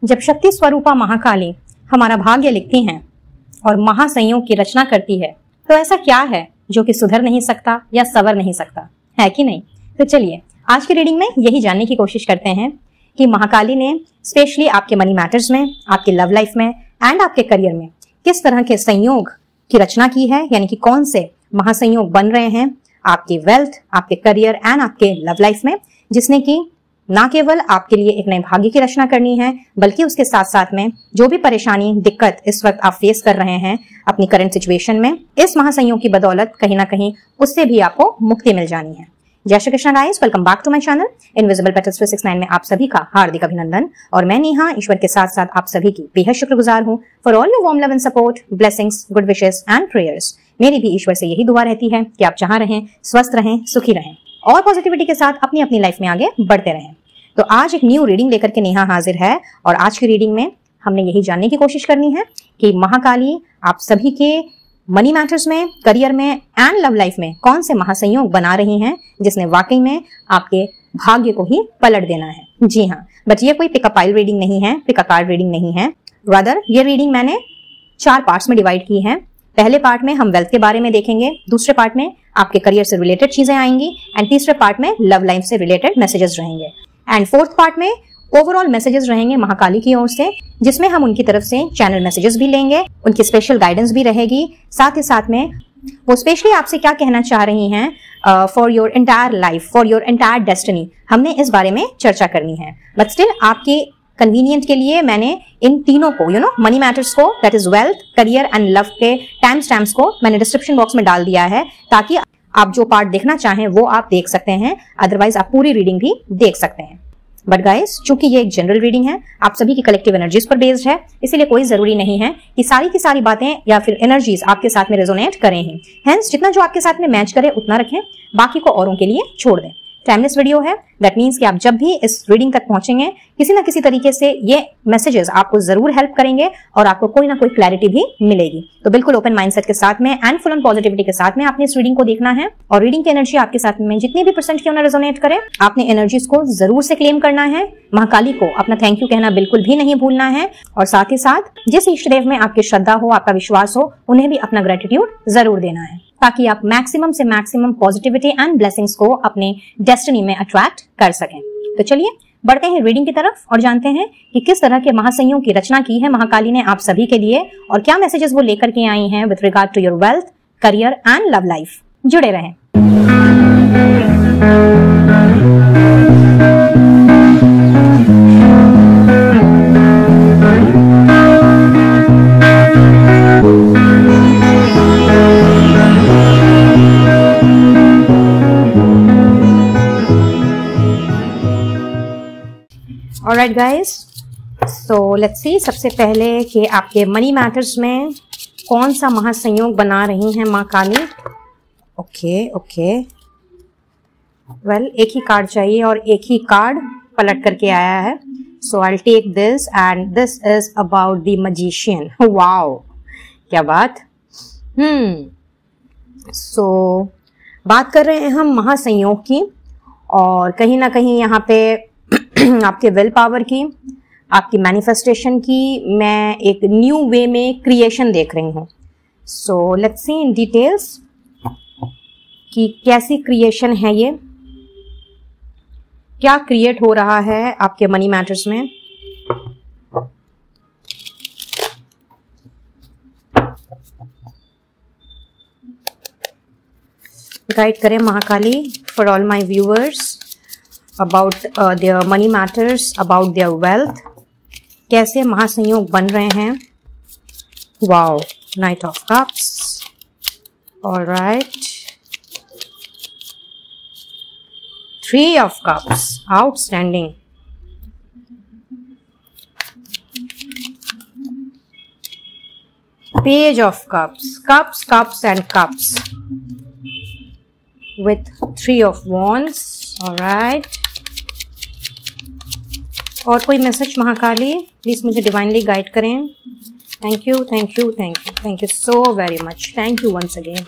जब शक्ति स्वरूपा महाकाली हमारा भाग्य लिखती हैं और महासंयोग की रचना करती है, तो ऐसा क्या है जो कि सुधर नहीं सकता या सवर नहीं सकता, है कि नहीं? तो चलिए आज की रीडिंग में यही जानने की कोशिश करते हैं कि महाकाली ने स्पेशली आपके मनी मैटर्स में, आपके लव लाइफ में एंड आपके करियर में किस तरह के संयोग की रचना की है, यानी कि कौन से महासंयोग बन रहे हैं आपकी वेल्थ, आपके करियर एंड आपके लव लाइफ में, जिसने कि ना केवल आपके लिए एक नए भाग्य की रचना करनी है, बल्कि उसके साथ साथ में जो भी परेशानी, दिक्कत इस वक्त आप फेस कर रहे हैं अपनी करंट सिचुएशन में, इस महासंयोग की बदौलत कहीं ना कहीं उससे भी आपको मुक्ति मिल जानी है। जय Shri Krishna guys, welcome back to my channel invisible petals 369 में आप सभी का हार्दिक अभिनंदन। और मैं नेहा ईश्वर के साथ साथ आप सभी की बेहद शुक्रगुजार हूँ for all your warm love and support, blessings, good wishes and prayers. मेरी भी ईश्वर से यही दुआ रहती है कि आप जहां रहें स्वस्थ रहें, सुखी रहें और पॉजिटिविटी के साथ अपनी अपनी लाइफ में आगे बढ़ते रहें। तो आज एक न्यू रीडिंग लेकर के नेहा हाजिर है और आज की रीडिंग में हमने यही जानने की कोशिश करनी है कि महाकाली आप सभी के मनी मैटर्स में, करियर में एंड लव लाइफ में कौन से महासंयोग बना रही हैं जिसने वाकई में आपके भाग्य को ही पलट देना है। जी हाँ, बट ये कोई पिकअप पाइल रीडिंग नहीं है, पिक अ कार्ड रीडिंग नहीं है। रादर ये रीडिंग मैंने 4 पार्ट्स में डिवाइड की है। पहले पार्ट में हम वेल्थ के बारे में देखेंगे, दूसरे पार्ट में आपके करियर से रिलेटेड चीजें आएंगी एंड तीसरे पार्ट में लव लाइफ से रिलेटेड मैसेजेस रहेंगे एंड फोर्थ पार्ट में ओवरऑल मैसेजेस रहेंगे महाकाली की ओर से, जिसमें हम उनकी तरफ से चैनल मैसेजेस भी लेंगे, उनकी स्पेशल गाइडेंस भी रहेगी। साथ ही साथ में वो स्पेशली आपसे क्या कहना चाह रही हैं for your entire life, for your entire destiny, हमने इस बारे में चर्चा करनी है। बट स्टिल आपके कन्वीनियंट के लिए मैंने इन तीनों को मनी मैटर्स को, that is wealth, career and love के टाइम स्टैम्प्स को मैंने डिस्क्रिप्शन बॉक्स में डाल दिया है, ताकि आप जो पार्ट देखना चाहें वो आप देख सकते हैं, अदरवाइज आप पूरी रीडिंग भी देख सकते हैं। बट गाइस, चूंकि ये एक जनरल रीडिंग है, आप सभी की कलेक्टिव एनर्जीज पर बेस्ड है, इसीलिए कोई जरूरी नहीं है कि सारी की सारी बातें या फिर एनर्जीज आपके साथ में रेजोनेट करें ही। हेंस जितना जो आपके साथ में मैच करे उतना रखें, बाकी को औरों के लिए छोड़ दें। टाइमलेस वीडियो है, दैट मीन्स कि आप जब भी इस रीडिंग तक पहुंचेंगे किसी ना किसी तरीके से ये मैसेजेस आपको जरूर हेल्प करेंगे और आपको कोई ना कोई क्लैरिटी भी मिलेगी। तो बिल्कुल ओपन माइंडसेट के साथ में एंड फुल ऑन पॉजिटिविटी के साथ में आपने इस रीडिंग को देखना है और रीडिंग की एनर्जी आपके साथ में जितनी भी परसेंट क्यों ना रेजोनेट करे, आपने एनर्जीज को जरूर से क्लेम करना है। महाकाली को अपना थैंक यू कहना बिल्कुल भी नहीं भूलना है और साथ ही साथ जिस इष्ट देव में आपकी श्रद्धा हो, आपका विश्वास हो, उन्हें भी अपना ग्रेटिट्यूड जरूर देना है, ताकि आप मैक्सिमम से मैक्सिमम पॉजिटिविटी एंड ब्लेसिंग्स को अपने डेस्टिनी में अट्रैक्ट कर सकें। तो चलिए बढ़ते हैं रीडिंग की तरफ और जानते हैं कि किस तरह के महासंयोग की रचना की है महाकाली ने आप सभी के लिए और क्या मैसेजेस वो लेकर के आई हैं with regard to your wealth, career and love life. जुड़े रहें। Alright guys, so let's see सबसे पहले कि आपके मनी मैटर्स में कौन सा महासंयोग बना रही हैं माँ काली। ओके वेल एक ही कार्ड चाहिए और एक ही कार्ड पलट करके आया है। So I will take this and this is about the magician. Wow क्या बात। सो बात कर रहे हैं हम महासंयोग की और कहीं ना कहीं यहाँ पे आपके विल पावर की, आपकी मैनिफेस्टेशन की मैं एक न्यू वे में क्रिएशन देख रही हूँ। So let's see in details कि कैसी क्रिएशन है ये, क्या क्रिएट हो रहा है आपके मनी मैटर्स में। गाइड करें Mahakali for all my viewers about their money matters, about their wealth, कैसे महासंयोग बन रहे हैं। Wow, knight of cups, alright, 3 of cups, outstanding, page of cups, cups cups and cups with 3 of wands, alright. और कोई message Mahakali please मुझे divinely guide करें। Thank you thank you thank you thank you so very much, thank you once again.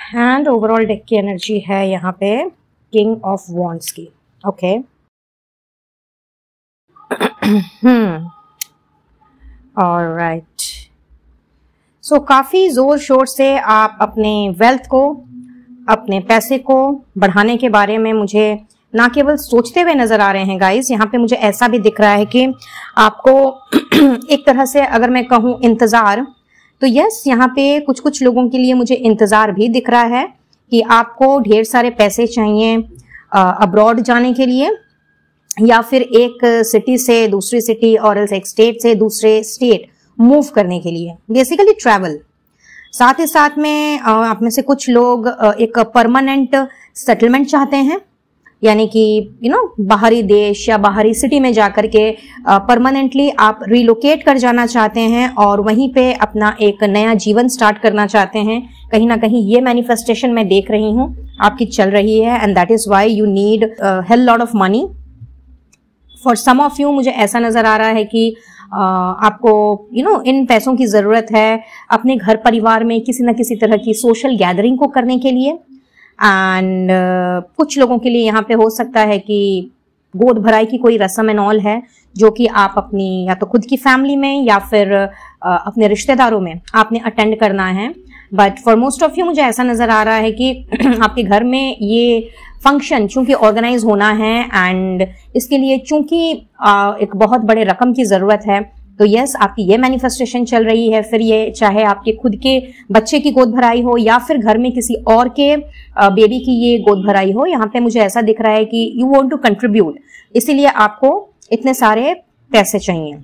And overall deck की energy है यहाँ पे king of wands की। Okay, alright, so काफी जोर शोर से आप अपने वेल्थ को, अपने पैसे को बढ़ाने के बारे में मुझे ना केवल सोचते हुए नजर आ रहे हैं गाइस, यहाँ पे मुझे ऐसा भी दिख रहा है कि आपको एक तरह से अगर मैं कहूँ इंतजार, तो यस, यहाँ पे कुछ कुछ लोगों के लिए मुझे इंतजार भी दिख रहा है कि आपको ढेर सारे पैसे चाहिए अब्रॉड जाने के लिए, या फिर एक सिटी से दूसरी सिटी और एक स्टेट से दूसरे स्टेट मूव करने के लिए, बेसिकली ट्रैवल। साथ ही साथ में आप में से कुछ लोग एक परमानेंट सेटलमेंट चाहते हैं, यानी कि बाहरी देश या बाहरी सिटी में जाकर के परमानेंटली आप रिलोकेट कर जाना चाहते हैं और वहीं पे अपना एक नया जीवन स्टार्ट करना चाहते हैं। कहीं ना कहीं ये मैनिफेस्टेशन मैं देख रही हूँ आपकी चल रही है, and that is why you need hell lot of money. For some of you मुझे ऐसा नजर आ रहा है कि आपको इन पैसों की जरूरत है अपने घर परिवार में किसी न किसी तरह की सोशल गैदरिंग को करने के लिए, एंड कुछ लोगों के लिए यहाँ पे हो सकता है कि गोद भराई की कोई रस्म एंड ऑल है जो कि आप अपनी या तो खुद की फैमिली में या फिर अपने रिश्तेदारों में आपने अटेंड करना है। But for most of you मुझे ऐसा नजर आ रहा है कि आपके घर में ये फंक्शन चूंकि ऑर्गेनाइज होना है एंड इसके लिए चूंकि एक बहुत बड़े रकम की जरूरत है, तो यस, आपकी ये मैनिफेस्टेशन चल रही है। फिर ये चाहे आपके खुद के बच्चे की गोद भराई हो या फिर घर में किसी और के बेबी की ये गोद भराई हो, यहाँ पे मुझे ऐसा दिख रहा है कि यू वांट टू कंट्रीब्यूट, इसीलिए आपको इतने सारे पैसे चाहिए।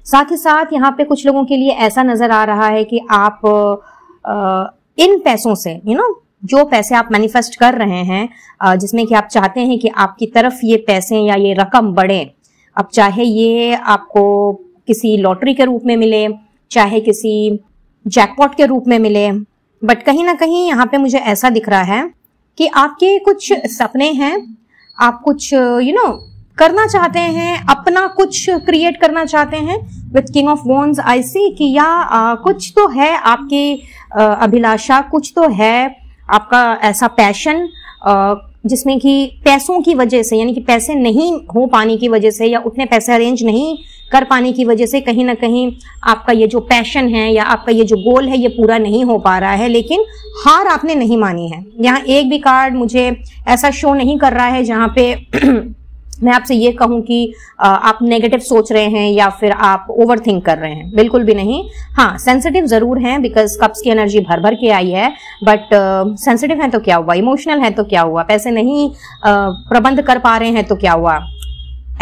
साथ ही साथ यहाँ पे कुछ लोगों के लिए ऐसा नजर आ रहा है कि आप इन पैसों से जो पैसे आप मैनिफेस्ट कर रहे हैं, जिसमें कि आप चाहते हैं कि आपकी तरफ ये पैसे या ये रकम बढ़े, अब चाहे ये आपको किसी लॉटरी के रूप में मिले, चाहे किसी जैकपॉट के रूप में मिले, बट कहीं ना कहीं यहाँ पे मुझे ऐसा दिख रहा है कि आपके कुछ सपने हैं, आप कुछ करना चाहते हैं, अपना कुछ क्रिएट करना चाहते हैं। विथ किंग ऑफ वॉन्ड्स आई सी कि या कुछ तो है आपकी अभिलाषा, कुछ तो है आपका ऐसा पैशन जिसमें कि पैसों की वजह से, यानी कि पैसे नहीं हो पाने की वजह से या उतने पैसे अरेंज नहीं कर पाने की वजह से कहीं ना कहीं आपका ये जो पैशन है या आपका ये जो गोल है ये पूरा नहीं हो पा रहा है, लेकिन हार आपने नहीं मानी है। यहाँ एक भी कार्ड मुझे ऐसा शो नहीं कर रहा है जहाँ पे मैं आपसे ये कहूं कि आप नेगेटिव सोच रहे हैं या फिर आप ओवर थिंक कर रहे हैं, बिल्कुल भी नहीं। हाँ, सेंसिटिव जरूर हैं बिकॉज कप्स की एनर्जी भर भर के आई है, बट सेंसिटिव है तो क्या हुआ, इमोशनल है तो क्या हुआ, पैसे नहीं प्रबंध कर पा रहे हैं तो क्या हुआ।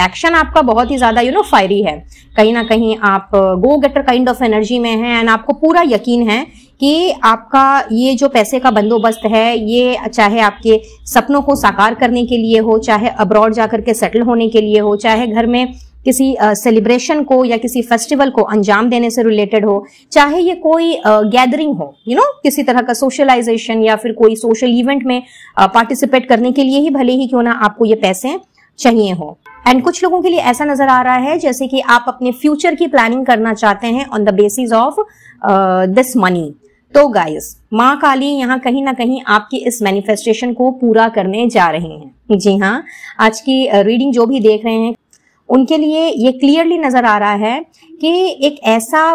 एक्शन आपका बहुत ही ज्यादा फायरी है, कहीं ना कहीं आप गो गेटर काइंड ऑफ एनर्जी में हैं, एंड आपको पूरा यकीन है कि आपका ये जो पैसे का बंदोबस्त है ये चाहे आपके सपनों को साकार करने के लिए हो, चाहे अब्रॉड जाकर के सेटल होने के लिए हो, चाहे घर में किसी सेलिब्रेशन को या किसी फेस्टिवल को अंजाम देने से रिलेटेड हो, चाहे ये कोई गैदरिंग हो, किसी तरह का सोशलाइजेशन या फिर कोई सोशल इवेंट में पार्टिसिपेट करने के लिए ही भले ही क्यों ना आपको ये पैसे चाहिए हो। एंड कुछ लोगों के लिए ऐसा नजर आ रहा है जैसे कि आप अपने फ्यूचर की प्लानिंग करना चाहते हैं on the basis of this money. तो गाइस, माँ काली यहाँ कहीं ना कहीं आपकी इस मैनिफेस्टेशन को पूरा करने जा रहे हैं। जी हाँ, आज की रीडिंग जो भी देख रहे हैं उनके लिए ये क्लियरली नजर आ रहा है कि एक ऐसा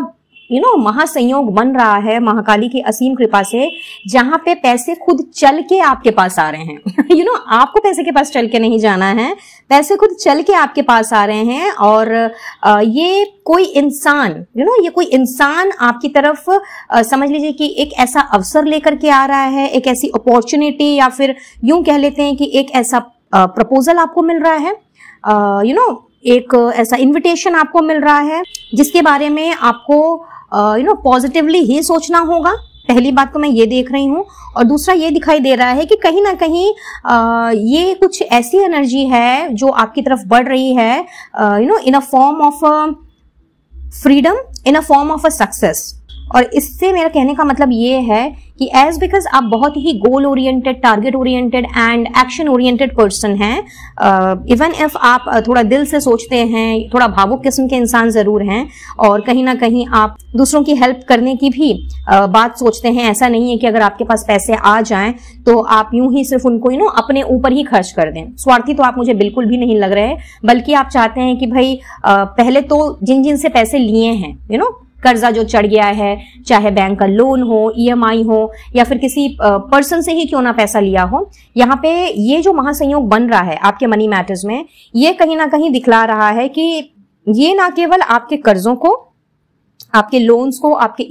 महासंयोग बन रहा है महाकाली की असीम कृपा से, जहां पे पैसे खुद चल के आपके पास आ रहे हैं। आपको पैसे के पास चल के नहीं जाना है, पैसे खुद चल के आपके पास आ रहे हैं। और ये कोई इंसान ये कोई इंसान आपकी तरफ समझ लीजिए कि एक ऐसा अवसर लेकर के आ रहा है, एक ऐसी अपॉर्चुनिटी या फिर यूं कह लेते हैं कि एक ऐसा प्रपोजल आपको मिल रहा है, एक ऐसा इन्विटेशन आपको मिल रहा है जिसके बारे में आपको पॉजिटिवली ही सोचना होगा। पहली बात तो मैं ये देख रही हूँ, और दूसरा ये दिखाई दे रहा है कि कहीं ना कहीं ये कुछ ऐसी एनर्जी है जो आपकी तरफ बढ़ रही है, in a form of freedom, in a form of a success. और इससे मेरा कहने का मतलब ये है कि कि एज बिकॉज आप बहुत ही goal oriented, target oriented and action oriented person हैं, इवन इफ आप थोड़ा दिल से सोचते हैं, थोड़ा भावुक किस्म के इंसान जरूर हैं, और कहीं ना कहीं आप दूसरों की हेल्प करने की भी बात सोचते हैं। ऐसा नहीं है कि अगर आपके पास पैसे आ जाएं तो आप यूं ही सिर्फ उनको अपने ऊपर ही खर्च कर दें। स्वार्थी तो आप मुझे बिल्कुल भी नहीं लग रहे, बल्कि आप चाहते हैं कि भाई पहले तो जिन जिन से पैसे लिए हैं, कर्जा जो चढ़ गया है, चाहे बैंक का लोन हो, EMI हो, या फिर किसी पर्सन से ही क्यों ना पैसा लिया हो, यहाँ पे ये जो महासंयोग बन रहा है आपके मनी मैटर्स में, ये कहीं ना कहीं दिखला रहा है कि ये ना केवल आपके कर्जों को, आपके लोन्स को, आपके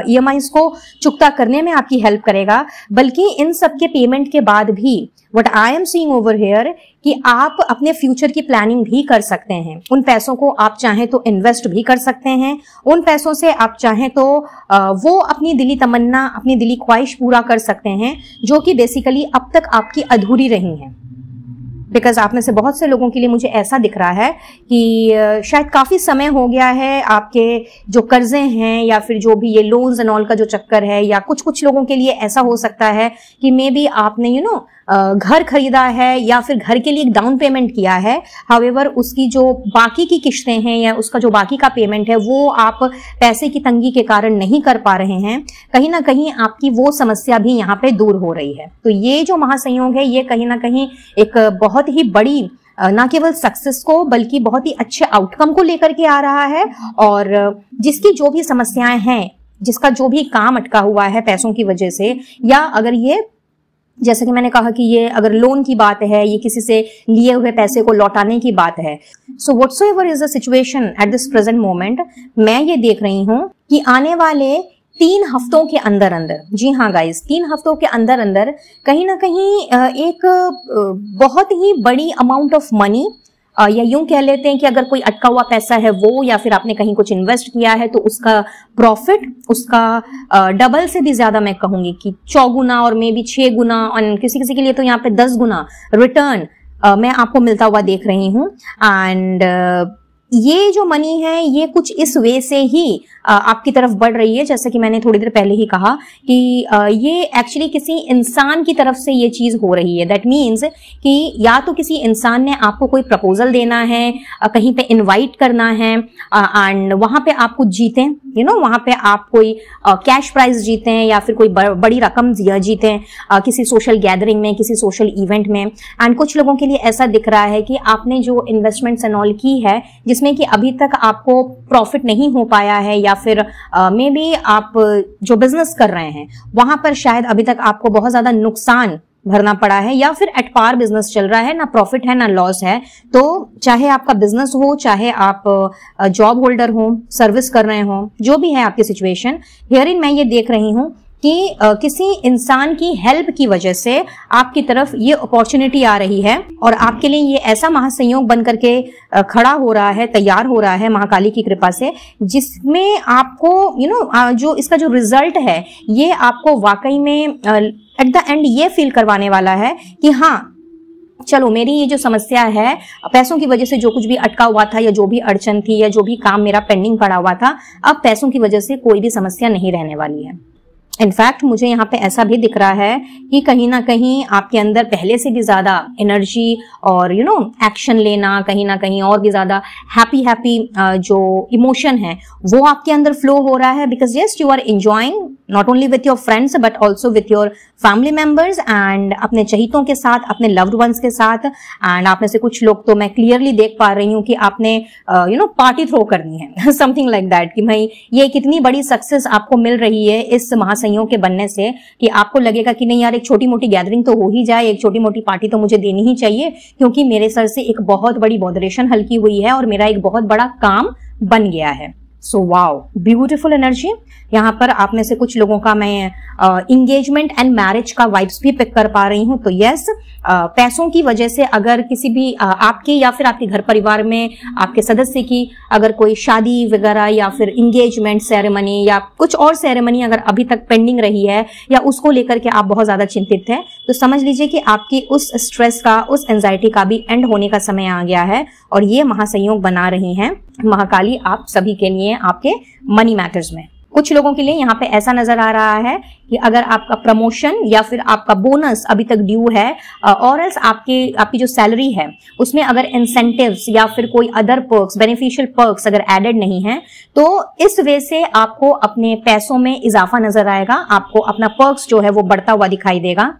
EMIs को चुकता करने में आपकी हेल्प करेगा, बल्कि इन सब के पेमेंट के बाद भी what I am seeing over here कि आप अपने फ्यूचर की प्लानिंग भी कर सकते हैं। उन पैसों को आप चाहें तो इन्वेस्ट भी कर सकते हैं, उन पैसों से आप चाहें तो वो अपनी दिली तमन्ना, अपनी दिली ख्वाहिश पूरा कर सकते हैं, जो कि बेसिकली अब तक आपकी अधूरी रही हैं। बिकॉज आप में से बहुत से लोगों के लिए मुझे ऐसा दिख रहा है कि शायद काफी समय हो गया है आपके जो कर्जे हैं, या फिर जो भी ये लोन्स एंड ऑल का जो चक्कर है, या कुछ लोगों के लिए ऐसा हो सकता है कि मे बी आपने घर खरीदा है या फिर घर के लिए एक डाउन पेमेंट किया है, हाउएवर उसकी जो बाकी की किश्तें हैं या उसका जो बाकी का पेमेंट है वो आप पैसे की तंगी के कारण नहीं कर पा रहे हैं। कहीं ना कहीं आपकी वो समस्या भी यहाँ पे दूर हो रही है। तो ये जो महासंयोग है ये कहीं ना कहीं एक बहुत ही बड़ी ना केवल सक्सेस को बल्कि बहुत ही अच्छे आउटकम को लेकर के आ रहा है, और जिसकी जो भी समस्याएं हैं, जिसका जो भी काम अटका हुआ है पैसों की वजह से, या अगर ये जैसे कि मैंने कहा कि ये अगर लोन की बात है, ये किसी से लिए हुए पैसे को लौटाने की बात है, so whatsoever is the situation at this present moment, मैं ये देख रही हूं कि आने वाले 3 हफ्तों के अंदर अंदर, जी हाँ गाइस, 3 हफ्तों के अंदर अंदर कहीं ना कहीं एक बहुत ही बड़ी अमाउंट ऑफ मनी, या यूं कह लेते हैं कि अगर कोई अटका हुआ पैसा है वो, या फिर आपने कहीं कुछ इन्वेस्ट किया है तो उसका प्रॉफिट, उसका डबल से भी ज्यादा, मैं कहूंगी कि 4 गुना और मे बी 6 गुना, और किसी किसी के लिए तो यहाँ पे 10 गुना रिटर्न मैं आपको मिलता हुआ देख रही हूँ। एंड ये जो मनी है ये कुछ इस वे से ही आपकी तरफ बढ़ रही है, जैसे कि मैंने थोड़ी देर पहले ही कहा कि ये एक्चुअली किसी इंसान की तरफ से ये चीज हो रही है। दैट मीन्स कि या तो किसी इंसान ने आपको कोई प्रपोजल देना है, कहीं पे इनवाइट करना है, एंड वहां पे आप कुछ जीतें, वहां पे आप कोई कैश प्राइज जीतें या फिर कोई बड़ी रकम जीतें किसी सोशल गैदरिंग में, किसी सोशल इवेंट में। एंड कुछ लोगों के लिए ऐसा दिख रहा है कि आपने जो इन्वेस्टमेंट्स एंड ऑल की है जिसमें कि अभी तक आपको प्रॉफिट नहीं हो पाया है, या फिर मे बी आप जो बिजनेस कर रहे हैं वहां पर शायद अभी तक आपको बहुत ज्यादा नुकसान भरना पड़ा है, या फिर एट पार बिजनेस चल रहा है, ना प्रॉफिट है ना लॉस है। तो चाहे आपका बिजनेस हो, चाहे आप जॉब होल्डर हो, सर्विस कर रहे हो, जो भी है आपकी सिचुएशन, हियरिन मैं ये देख रही हूं कि किसी इंसान की हेल्प की वजह से आपकी तरफ ये अपॉर्चुनिटी आ रही है, और आपके लिए ये ऐसा महासंयोग बन करके खड़ा हो रहा है, तैयार हो रहा है महाकाली की कृपा से, जिसमें आपको जो इसका जो रिजल्ट है ये आपको वाकई में एट द एंड ये फील करवाने वाला है कि हाँ चलो, मेरी ये जो समस्या है पैसों की वजह से, जो कुछ भी अटका हुआ था या जो भी अड़चन थी या जो भी काम मेरा पेंडिंग पड़ा हुआ था, अब पैसों की वजह से कोई भी समस्या नहीं रहने वाली है। इनफैक्ट मुझे यहाँ पे ऐसा भी दिख रहा है कि कहीं ना कहीं आपके अंदर पहले से भी ज्यादा एनर्जी और एक्शन लेना, कहीं ना कहीं और भी ज्यादा हैप्पी जो इमोशन है वो आपके अंदर फ्लो हो रहा है, because yes you are enjoying not only with your friends but also with your family members and अपने चहितों के साथ, अपने लव्ड वंस के साथ। एंड आप में से कुछ लोग तो मैं क्लियरली देख पा रही हूँ कि आपने पार्टी थ्रो करनी है समथिंग लाइक दैट, कि भाई ये कितनी बड़ी सक्सेस आपको मिल रही है इस महासंयोग के बनने से, कि आपको लगेगा कि नहीं यार, एक छोटी मोटी गैदरिंग तो हो ही जाए, एक छोटी मोटी पार्टी तो मुझे देनी ही चाहिए, क्योंकि मेरे सर से एक बहुत बड़ी बॉदरेशन हल्की हुई है और मेरा एक बहुत बड़ा काम बन गया है। So wow, beautiful energy. यहाँ पर आप में से कुछ लोगों का मैं इंगेजमेंट एंड मैरिज का वाइब्स भी पिक कर पा रही हूँ। तो यस, पैसों की वजह से अगर किसी भी आपके या फिर आपके घर परिवार में आपके सदस्य की अगर कोई शादी वगैरह या फिर इंगेजमेंट सेरेमनी या कुछ और सेरेमनी अगर अभी तक पेंडिंग रही है या उसको लेकर के आप बहुत ज्यादा चिंतित हैं, तो समझ लीजिए कि आपकी उस स्ट्रेस का, उस एंजाइटी का भी एंड होने का समय आ गया है, और ये महासंयोग बना रही हैं महाकाली आप सभी के लिए आपके मनी मैटर्स में। कुछ लोगों के लिए यहाँ पे ऐसा नजर आ रहा है कि अगर आपका प्रमोशन या फिर आपका बोनस अभी तक ड्यू है, और एल्स आपकी जो सैलरी है उसमें अगर इंसेंटिव्स या फिर कोई अदर पर्क्स, बेनिफिशियल पर्क्स अगर एडेड नहीं है, तो इस वे से आपको अपने पैसों में इजाफा नजर आएगा, आपको अपना पर्क्स जो है वो बढ़ता हुआ दिखाई देगा।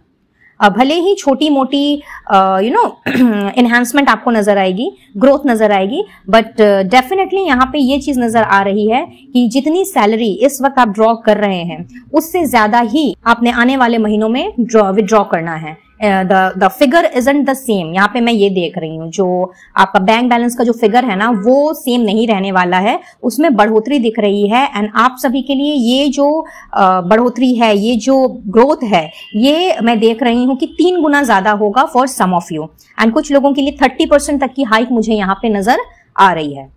भले ही छोटी मोटी एनहांसमेंट आपको नजर आएगी, ग्रोथ नजर आएगी, बट डेफिनेटली यहाँ पे ये चीज नजर आ रही है कि जितनी सैलरी इस वक्त आप ड्रॉ कर रहे हैं उससे ज्यादा ही आपने आने वाले महीनों में विड्रॉ करना है। The figure isn't the same, यहाँ पे मैं ये देख रही हूँ, जो आपका बैंक बैलेंस का जो फिगर है ना वो सेम नहीं रहने वाला है, उसमें बढ़ोतरी दिख रही है। एंड आप सभी के लिए ये जो बढ़ोतरी है, ये जो ग्रोथ है, ये मैं देख रही हूँ कि 3 गुना ज्यादा होगा for some of you, and कुछ लोगों के लिए 30% तक की हाइक मुझे यहाँ पे नजर आ रही है।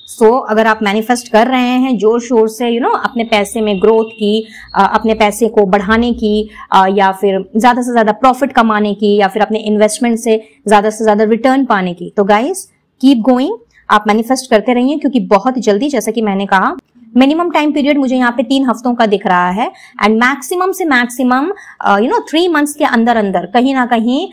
सो अगर आप मैनिफेस्ट कर रहे हैं जोर शोर से अपने पैसे में ग्रोथ की, अपने पैसे को बढ़ाने की, या फिर ज्यादा से ज्यादा प्रॉफिट कमाने की, या फिर अपने इन्वेस्टमेंट से ज्यादा रिटर्न पाने की, तो गाइस कीप गोइंग, आप मैनिफेस्ट करते रहिए, क्योंकि बहुत जल्दी, जैसा कि मैंने कहा, मिनिमम टाइम पीरियड मुझे यहाँ पे 3 हफ्तों का दिख रहा है, एंड मैक्सिमम से मैक्सिमम 3 मंथ्स के अंदर अंदर कहीं ना कहीं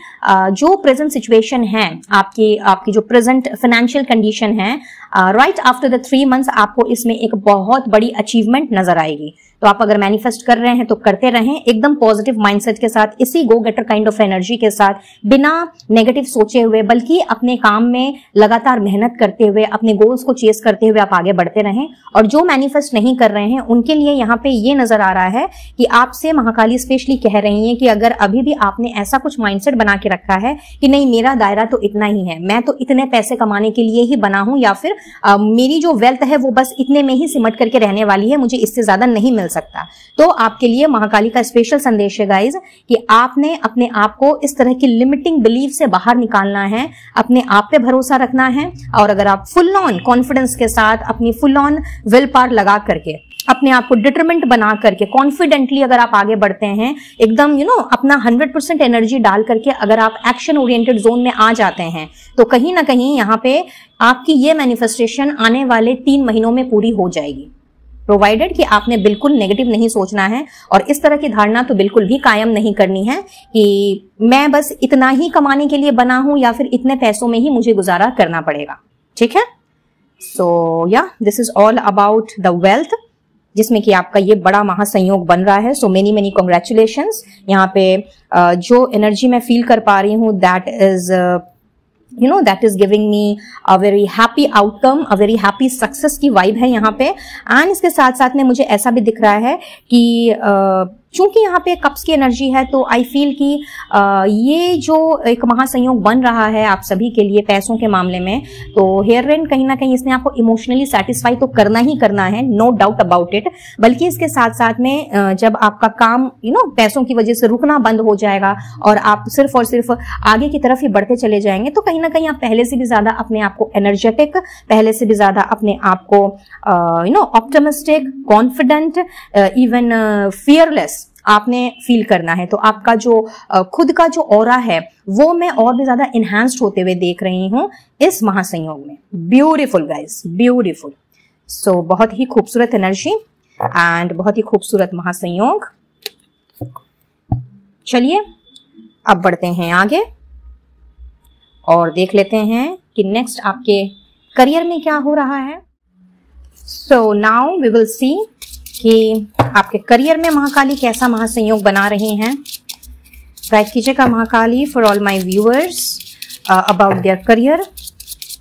जो प्रेजेंट सिचुएशन है, आपकी जो प्रेजेंट फाइनेंशियल कंडीशन है, राइट आफ्टर द 3 मंथ्स आपको इसमें एक बहुत बड़ी अचीवमेंट नजर आएगी। तो आप अगर मैनिफेस्ट कर रहे हैं तो करते रहें एकदम पॉजिटिव माइंडसेट के साथ, इसी गो गेटर काइंड ऑफ एनर्जी के साथ, बिना नेगेटिव सोचे हुए, बल्कि अपने काम में लगातार मेहनत करते हुए, अपने गोल्स को चेस करते हुए आप आगे बढ़ते रहें। और जो मैनिफेस्ट नहीं कर रहे हैं उनके लिए यहाँ पे ये नजर आ रहा है कि आपसे महाकाली स्पेशली कह रही है कि अगर अभी भी आपने ऐसा कुछ माइंडसेट बना के रखा है कि नहीं, मेरा दायरा तो इतना ही है, मैं तो इतने पैसे कमाने के लिए ही बना हूं, या फिर मेरी जो वेल्थ है वो बस इतने में ही सिमट करके रहने वाली है, मुझे इससे ज्यादा नहीं मिल सकता, तो आपके लिए महाकाली का स्पेशल संदेश है गाइज कि आपने अपने आप को इस तरह की लिमिटिंग बिलीफ से बाहर निकालना है, अपने आप पे भरोसा रखना है। और अगर आप फुल ऑन कॉन्फिडेंस के साथ, अपनी फुल ऑन विल पावर लगा करके, अपने आप को डिटरमेंट बना करके, कॉन्फिडेंटली अगर आप आगे बढ़ते हैं, एकदम अपना 100% एनर्जी डाल करके अगर आप एक्शन ओरिएंटेड जोन में आ जाते हैं, तो कहीं ना कहीं यहाँ पे आपकी ये मैनिफेस्टेशन आने वाले 3 महीनों में पूरी हो जाएगी, प्रोवाइडेड कि आपने बिल्कुल नेगेटिव नहीं सोचना है, और इस तरह की धारणा तो बिल्कुल भी कायम नहीं करनी है कि मैं बस इतना ही कमाने के लिए बना हूं, या फिर इतने पैसों में ही मुझे गुजारा करना पड़ेगा। ठीक है, सो या this is all about the wealth, जिसमें कि आपका ये बड़ा महासंयोग बन रहा है। So many congratulations. यहाँ पे जो एनर्जी मैं फील कर पा रही हूँ, that is giving me a very happy outcome, a very happy success की वाइब है यहाँ पे। एंड इसके साथ साथ में मुझे ऐसा भी दिख रहा है कि चूंकि यहाँ पे कप्स की एनर्जी है, तो आई फील कि ये जो एक महासंयोग बन रहा है आप सभी के लिए पैसों के मामले में, तो हेयर रेन कहीं ना कहीं इसने आपको इमोशनली सेटिस्फाई तो करना ही करना है, नो डाउट अबाउट इट। बल्कि इसके साथ साथ में जब आपका काम पैसों की वजह से रुकना बंद हो जाएगा और आप सिर्फ और सिर्फ आगे की तरफ ही बढ़ते चले जाएंगे, तो कहीं ना कहीं आप पहले से भी ज्यादा अपने आप को एनर्जेटिक, पहले से भी ज्यादा अपने आप को ऑप्टिमिस्टिक, कॉन्फिडेंट, इवन फियरलेस आपने फील करना है। तो आपका जो खुद का जो ऑरा है वो मैं और भी ज्यादा इनहैंस्ड होते हुए देख रही हूँ इस महासंयोग में। Beautiful guys, beautiful. सो बहुत ही खूबसूरत एनर्जी एंड बहुत ही खूबसूरत महासंयोग। चलिए अब बढ़ते हैं आगे और देख लेते हैं कि नेक्स्ट आपके करियर में क्या हो रहा है। So now we will see कि आपके करियर में महाकाली कैसा महासंयोग बना रही हैं। गाइड कीजिएगा Mahakali for all my viewers about their career,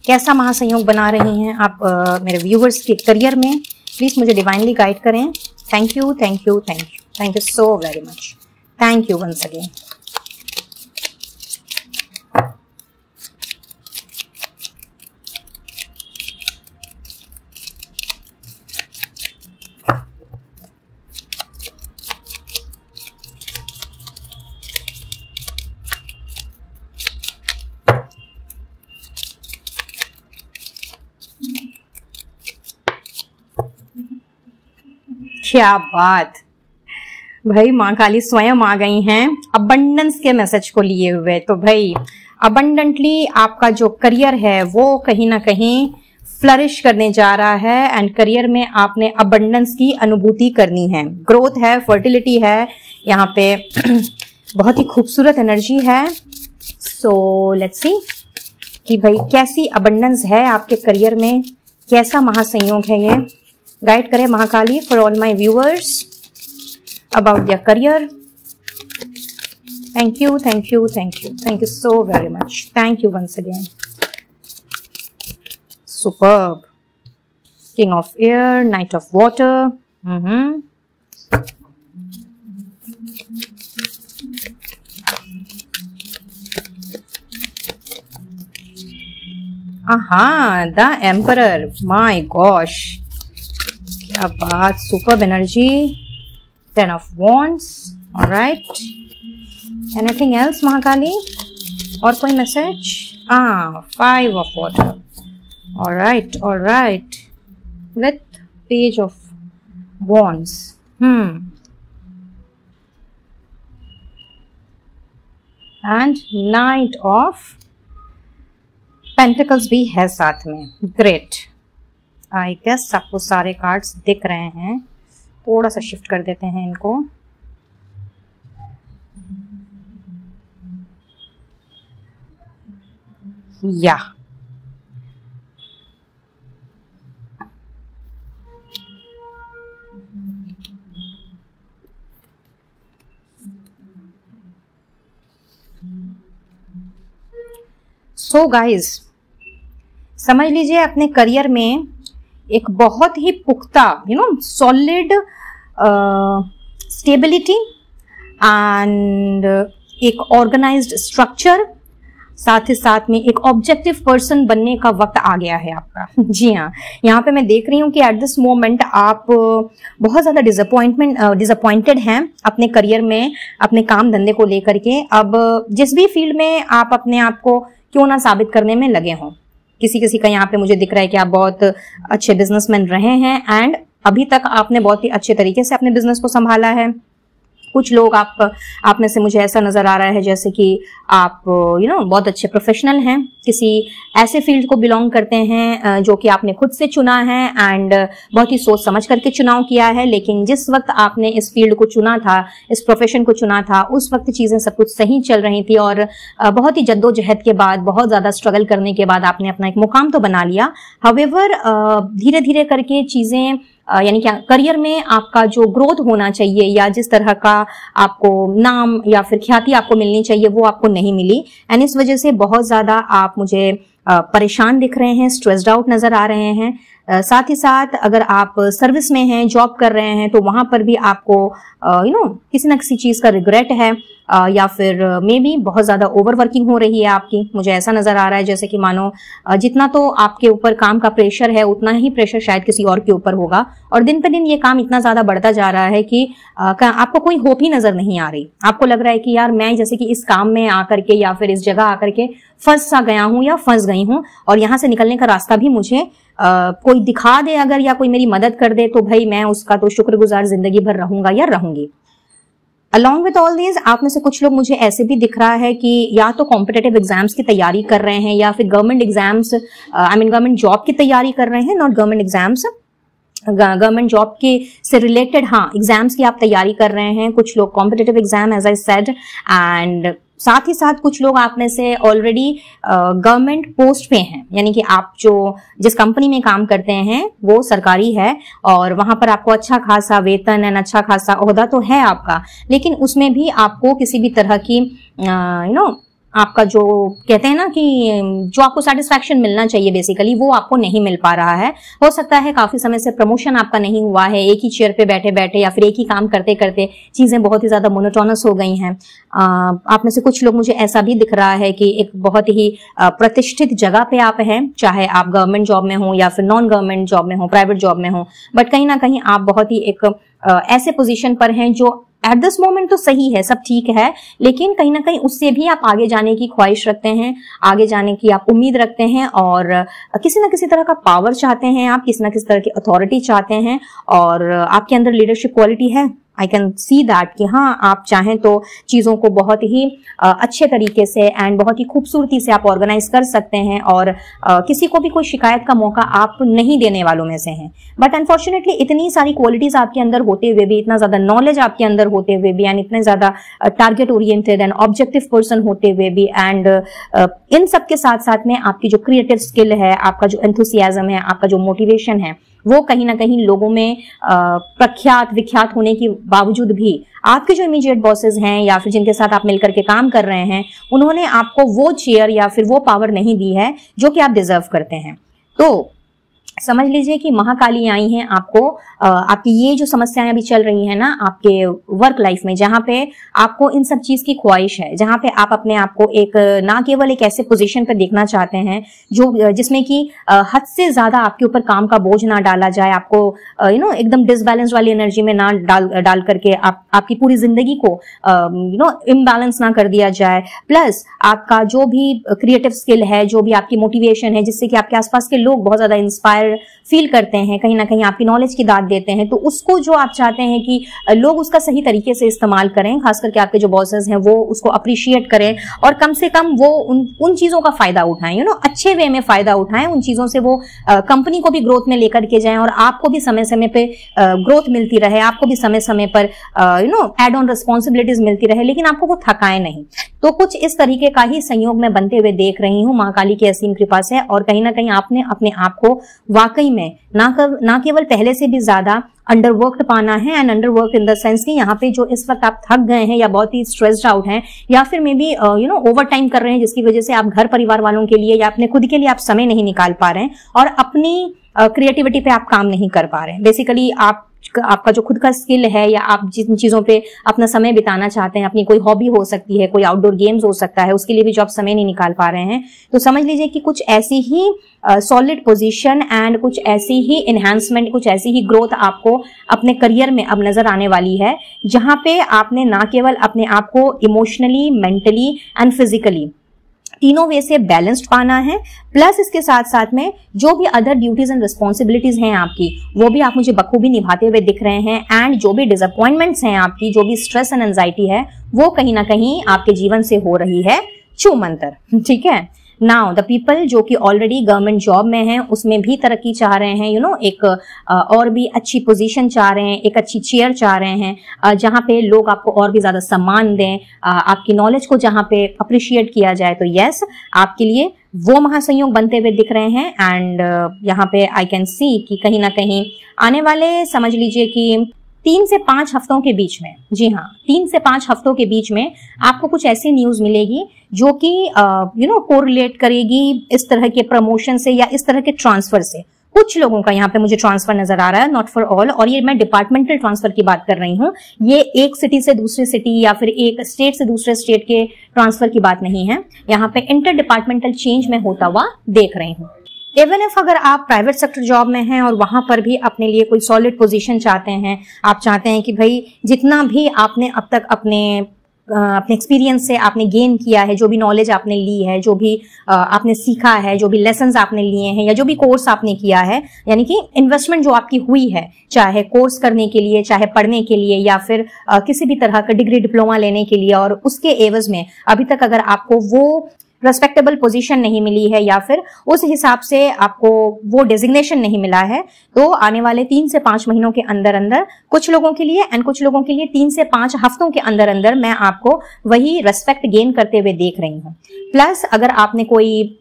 कैसा महासंयोग बना रही हैं आप मेरे व्यूअर्स के करियर में। प्लीज मुझे डिवाइनली गाइड करें। Thank you, thank you, thank you, thank you so very much. Thank you once again. क्या बात भाई, माँ काली स्वयं आ गई हैं अबंडेंस के मैसेज को लिए हुए। तो भाई अबंडेंटली आपका जो करियर है वो कहीं ना कहीं फ्लरिश करने जा रहा है एंड करियर में आपने अबंडेंस की अनुभूति करनी है, ग्रोथ है, फर्टिलिटी है, यहाँ पे बहुत ही खूबसूरत एनर्जी है। सो लेट्स सी कि भाई कैसी अबंडेंस है आपके करियर में, कैसा महासंयोग है ये। गाइड करे Mahakali for all my viewers about their career. Thank you, thank you, thank you, thank you so very much, thank you once again. Superb. King of air, Knight of water. Aha, the Emperor. My gosh. क्या बात, superb energy. 10 of wands. All right. Anything else, Mahakali? और कोई message? 5 of water. All right, all right. With page of wands. And knight of pentacles भी है साथ में. Great. I guess आपको सारे कार्ड्स दिख रहे हैं. थोड़ा सा शिफ्ट कर देते हैं इनको. Yeah. सो गाइज, समझ लीजिए अपने करियर में एक बहुत ही पुख्ता सॉलिड स्टेबिलिटी एंड एक ऑर्गेनाइज्ड स्ट्रक्चर, साथ ही साथ में एक ऑब्जेक्टिव पर्सन बनने का वक्त आ गया है आपका। जी हाँ, यहाँ पे मैं देख रही हूँ कि एट दिस मोमेंट आप बहुत ज्यादा डिसअपॉइंटेड हैं अपने करियर में, अपने काम धंधे को लेकर के। अब जिस भी फील्ड में आप अपने आप को क्यों ना साबित करने में लगे हों, किसी का यहाँ पे मुझे दिख रहा है कि आप बहुत अच्छे बिजनेसमैन रहे हैं एंड अभी तक आपने बहुत ही अच्छे तरीके से अपने बिजनेस को संभाला है। कुछ लोग आप में से मुझे ऐसा नजर आ रहा है जैसे कि आप बहुत अच्छे प्रोफेशनल हैं, किसी ऐसे फील्ड को बिलोंग करते हैं जो कि आपने खुद से चुना है एंड बहुत ही सोच समझ करके चुनाव किया है। लेकिन जिस वक्त आपने इस फील्ड को चुना था, इस प्रोफेशन को चुना था, उस वक्त चीजें सब कुछ सही चल रही थी और बहुत ही जद्दोजहद के बाद, बहुत ज्यादा स्ट्रगल करने के बाद आपने अपना एक मुकाम तो बना लिया। हाउएवर धीरे धीरे करके चीजें यानी क्या करियर में आपका जो ग्रोथ होना चाहिए या जिस तरह का आपको नाम या फिर ख्याति आपको मिलनी चाहिए वो आपको नहीं मिली एंड इस वजह से बहुत ज्यादा आप मुझे परेशान दिख रहे हैं, स्ट्रेस्ड आउट नजर आ रहे हैं। साथ ही साथ अगर आप सर्विस में हैं, जॉब कर रहे हैं, तो वहां पर भी आपको किसी ना किसी चीज का रिग्रेट है या फिर मे बी बहुत ज्यादा ओवरवर्किंग हो रही है आपकी। मुझे ऐसा नजर आ रहा है जैसे कि मानो जितना तो आपके ऊपर काम का प्रेशर है उतना ही प्रेशर शायद किसी और के ऊपर होगा और दिन पे दिन ये काम इतना ज्यादा बढ़ता जा रहा है कि आपको कोई होप ही नजर नहीं आ रही। आपको लग रहा है कि यार मैं जैसे कि इस काम में आकर के या फिर इस जगह आकर के फंस सा गया हूं या फंस गई हूं और यहाँ से निकलने का रास्ता भी मुझे कोई दिखा दे अगर या कोई मेरी मदद कर दे तो भाई मैं उसका तो शुक्रगुजार जिंदगी भर रहूंगा या रहूंगी। अलॉन्ग विथ ऑल दीज आप में से कुछ लोग मुझे ऐसे भी दिख रहा है कि या तो कॉम्पिटेटिव एग्जाम्स की तैयारी कर रहे हैं या फिर गवर्नमेंट एग्जाम्स गवर्नमेंट जॉब की तैयारी कर रहे हैं, not government exams, government job के से रिलेटेड एग्जाम्स की आप तैयारी कर रहे हैं। कुछ लोग competitive exam as I said and साथ ही साथ कुछ लोग आप में से ऑलरेडी गवर्नमेंट पोस्ट पे हैं, यानी कि आप जिस कंपनी में काम करते हैं वो सरकारी है और वहां पर आपको अच्छा खासा वेतन एंड अच्छा खासा ओहदा तो है आपका, लेकिन उसमें भी आपको किसी भी तरह की आपका जो कहते हैं ना कि जो आपको सेटिस्फैक्शन मिलना चाहिए बेसिकली वो आपको नहीं मिल पा रहा है। हो सकता है काफी समय से प्रमोशन आपका नहीं हुआ है, एक ही चेयर पे बैठे बैठे या फिर एक ही काम करते करते चीजें बहुत ही ज्यादा मोनोटोनस हो गई हैं। आप में से कुछ लोग मुझे ऐसा भी दिख रहा है कि एक बहुत ही प्रतिष्ठित जगह पे आप हैं, चाहे आप गवर्नमेंट जॉब में हो या फिर नॉन गवर्नमेंट जॉब में हो, प्राइवेट जॉब में हो, बट कहीं ना कहीं आप बहुत ही एक ऐसे पोजीशन पर हैं जो एट दिस मोमेंट तो सही है, सब ठीक है, लेकिन कहीं ना कहीं उससे भी आप आगे जाने की ख्वाहिश रखते हैं, आगे जाने की आप उम्मीद रखते हैं और किसी ना किसी तरह का पावर चाहते हैं, आप किसी ना किसी तरह की अथॉरिटी चाहते हैं और आपके अंदर लीडरशिप क्वालिटी है, आई कैन सी दैट कि हाँ, आप चाहें तो चीज़ों को बहुत ही अच्छे तरीके से एंड बहुत ही खूबसूरती से आप ऑर्गेनाइज कर सकते हैं और किसी को भी कोई शिकायत का मौका आप नहीं देने वालों में से हैं। बट अनफॉर्चुनेटली इतनी सारी क्वालिटीज आपके अंदर होते हुए भी, इतना ज़्यादा नॉलेज आपके अंदर होते हुए भी, एंड इतने ज़्यादा target oriented and objective person होते हुए भी, एंड इन सब के साथ साथ में आपकी जो क्रिएटिव स्किल है, आपका जो एंथुसियाज्म है, आपका जो मोटिवेशन है, वो कहीं ना कहीं लोगों में प्रख्यात विख्यात होने के बावजूद भी आपके जो इमीडिएट बॉसेस हैं या फिर जिनके साथ आप मिलकर के काम कर रहे हैं, उन्होंने आपको वो चेयर या फिर वो पावर नहीं दी है जो कि आप डिजर्व करते हैं। तो समझ लीजिए कि महाकाली आई हैं आपको, आपकी ये जो समस्याएं अभी चल रही हैं ना आपके वर्क लाइफ में, जहां पे आपको इन सब चीज की ख्वाहिश है, जहां पे आप अपने आप को एक ना केवल एक ऐसे पोजीशन पर देखना चाहते हैं जो जिसमें कि हद से ज्यादा आपके ऊपर काम का बोझ ना डाला जाए, आपको एकदम डिसबैलेंस वाली एनर्जी में ना डाल करके आपकी पूरी जिंदगी को इम्बैलेंस ना कर दिया जाए। प्लस आपका जो भी क्रिएटिव स्किल है, जो भी आपकी मोटिवेशन है, जिससे कि आपके आसपास के लोग बहुत ज्यादा इंस्पायर फील करते हैं, कहीं ना कहीं आपकी नॉलेज की दाद देते हैं, तो उसको जो आप चाहते हैं कि लोग उसका सही तरीके से इस्तेमाल करें, खास करके आपके जो बॉसेस हैं वो उसको अप्रिशिएट करें और कम से कम वो उन चीजों का फायदा उठाएं, अच्छे वे में फायदा उठाएं, उन चीजों से वो कंपनी को भी ग्रोथ में लेकर के जाएं और आपको भी समय समय पे ग्रोथ मिलती रहे, आपको भी समय समय पर एड ऑन रिस्पॉन्सिबिलिटीज मिलती रहे, लेकिन आपको वो थकाए नहीं। तो कुछ इस तरीके का ही संयोग मैं बनते हुए देख रही हूँ महाकाली की असीम कृपा से, और कहीं ना कहीं आपने अपने आप को वाकई में ना केवल पहले से भी ज्यादा अंडरवर्क्ड पाना है, एंड अंडरवर्क्ड इन द सेंस कि यहाँ पे जो इस वक्त आप थक गए हैं या बहुत ही स्ट्रेस्ड आउट हैं या फिर मे बी ओवर टाइम कर रहे हैं, जिसकी वजह से आप घर परिवार वालों के लिए या अपने खुद के लिए आप समय नहीं निकाल पा रहे हैं और अपनी क्रिएटिविटी पे आप काम नहीं कर पा रहे हैं। बेसिकली आपका जो खुद का स्किल है या आप जिन चीजों पे अपना समय बिताना चाहते हैं, अपनी कोई हॉबी हो सकती है, कोई आउटडोर गेम्स हो सकता है, उसके लिए भी जो आप समय नहीं निकाल पा रहे हैं, तो समझ लीजिए कि कुछ ऐसी ही सॉलिड पोजीशन एंड कुछ ऐसी ही एनहांसमेंट, कुछ ऐसी ही ग्रोथ आपको अपने करियर में अब नजर आने वाली है, जहां पे आपने ना केवल अपने आप को इमोशनली, मेंटली एंड फिजिकली तीनों वे से बैलेंस्ड पाना है, प्लस इसके साथ साथ में जो भी अदर ड्यूटीज एंड रिस्पॉन्सिबिलिटीज हैं आपकी, वो भी आप मुझे बखूबी निभाते हुए दिख रहे हैं, एंड जो भी डिसअपॉइंटमेंट्स हैं आपकी, जो भी स्ट्रेस एंड एंजाइटी है, वो कहीं ना कहीं आपके जीवन से हो रही है छूमंतर। ठीक है, नाउ द पीपल जो कि ऑलरेडी गवर्नमेंट जॉब में हैं, उसमें भी तरक्की चाह रहे हैं, एक और भी अच्छी पोजीशन चाह रहे हैं, एक अच्छी चेयर चाह रहे हैं, जहां पे लोग आपको और भी ज्यादा सम्मान दें, आपकी नॉलेज को जहां पे अप्रिशिएट किया जाए, तो यस, आपके लिए वो महासंयोग बनते हुए दिख रहे हैं। एंड यहाँ पे आई कैन सी कि कहीं ना कहीं आने वाले, समझ लीजिए कि 3 से 5 हफ्तों के बीच में, जी हाँ, 3 से 5 हफ्तों के बीच में आपको कुछ ऐसी न्यूज मिलेगी जो कि कोरिलेट करेगी इस तरह के प्रमोशन से या इस तरह के ट्रांसफर से। कुछ लोगों का यहाँ पे मुझे ट्रांसफर नजर आ रहा है, नॉट फॉर ऑल, और ये मैं डिपार्टमेंटल ट्रांसफर की बात कर रही हूँ, ये एक सिटी से दूसरी सिटी या फिर एक स्टेट से दूसरे स्टेट के ट्रांसफर की बात नहीं है, यहाँ पे इंटर डिपार्टमेंटल चेंज में होता हुआ देख रही हूँ। इवन इफ अगर आप प्राइवेट सेक्टर जॉब में हैं और वहां पर भी अपने लिए कोई सॉलिड पोजीशन चाहते हैं, आप चाहते हैं कि भाई जितना भी आपने अब तक अपने एक्सपीरियंस से आपने गेन किया है, जो भी नॉलेज आपने ली है, जो भी आपने सीखा है, जो भी लेसन्स आपने लिए हैं या जो भी कोर्स आपने किया है, यानी कि इन्वेस्टमेंट जो आपकी हुई है, चाहे कोर्स करने के लिए, चाहे पढ़ने के लिए या फिर किसी भी तरह का डिग्री डिप्लोमा लेने के लिए, और उसके एवज में अभी तक अगर आपको वो रेस्पेक्टेबल पोजीशन नहीं मिली है या फिर उस हिसाब से आपको वो डेजिग्नेशन नहीं मिला है, तो आने वाले 3 से 5 महीनों के अंदर अंदर कुछ लोगों के लिए एंड कुछ लोगों के लिए 3 से 5 हफ्तों के अंदर अंदर मैं आपको वही रेस्पेक्ट गेन करते हुए देख रही हूँ। प्लस अगर आपने कोई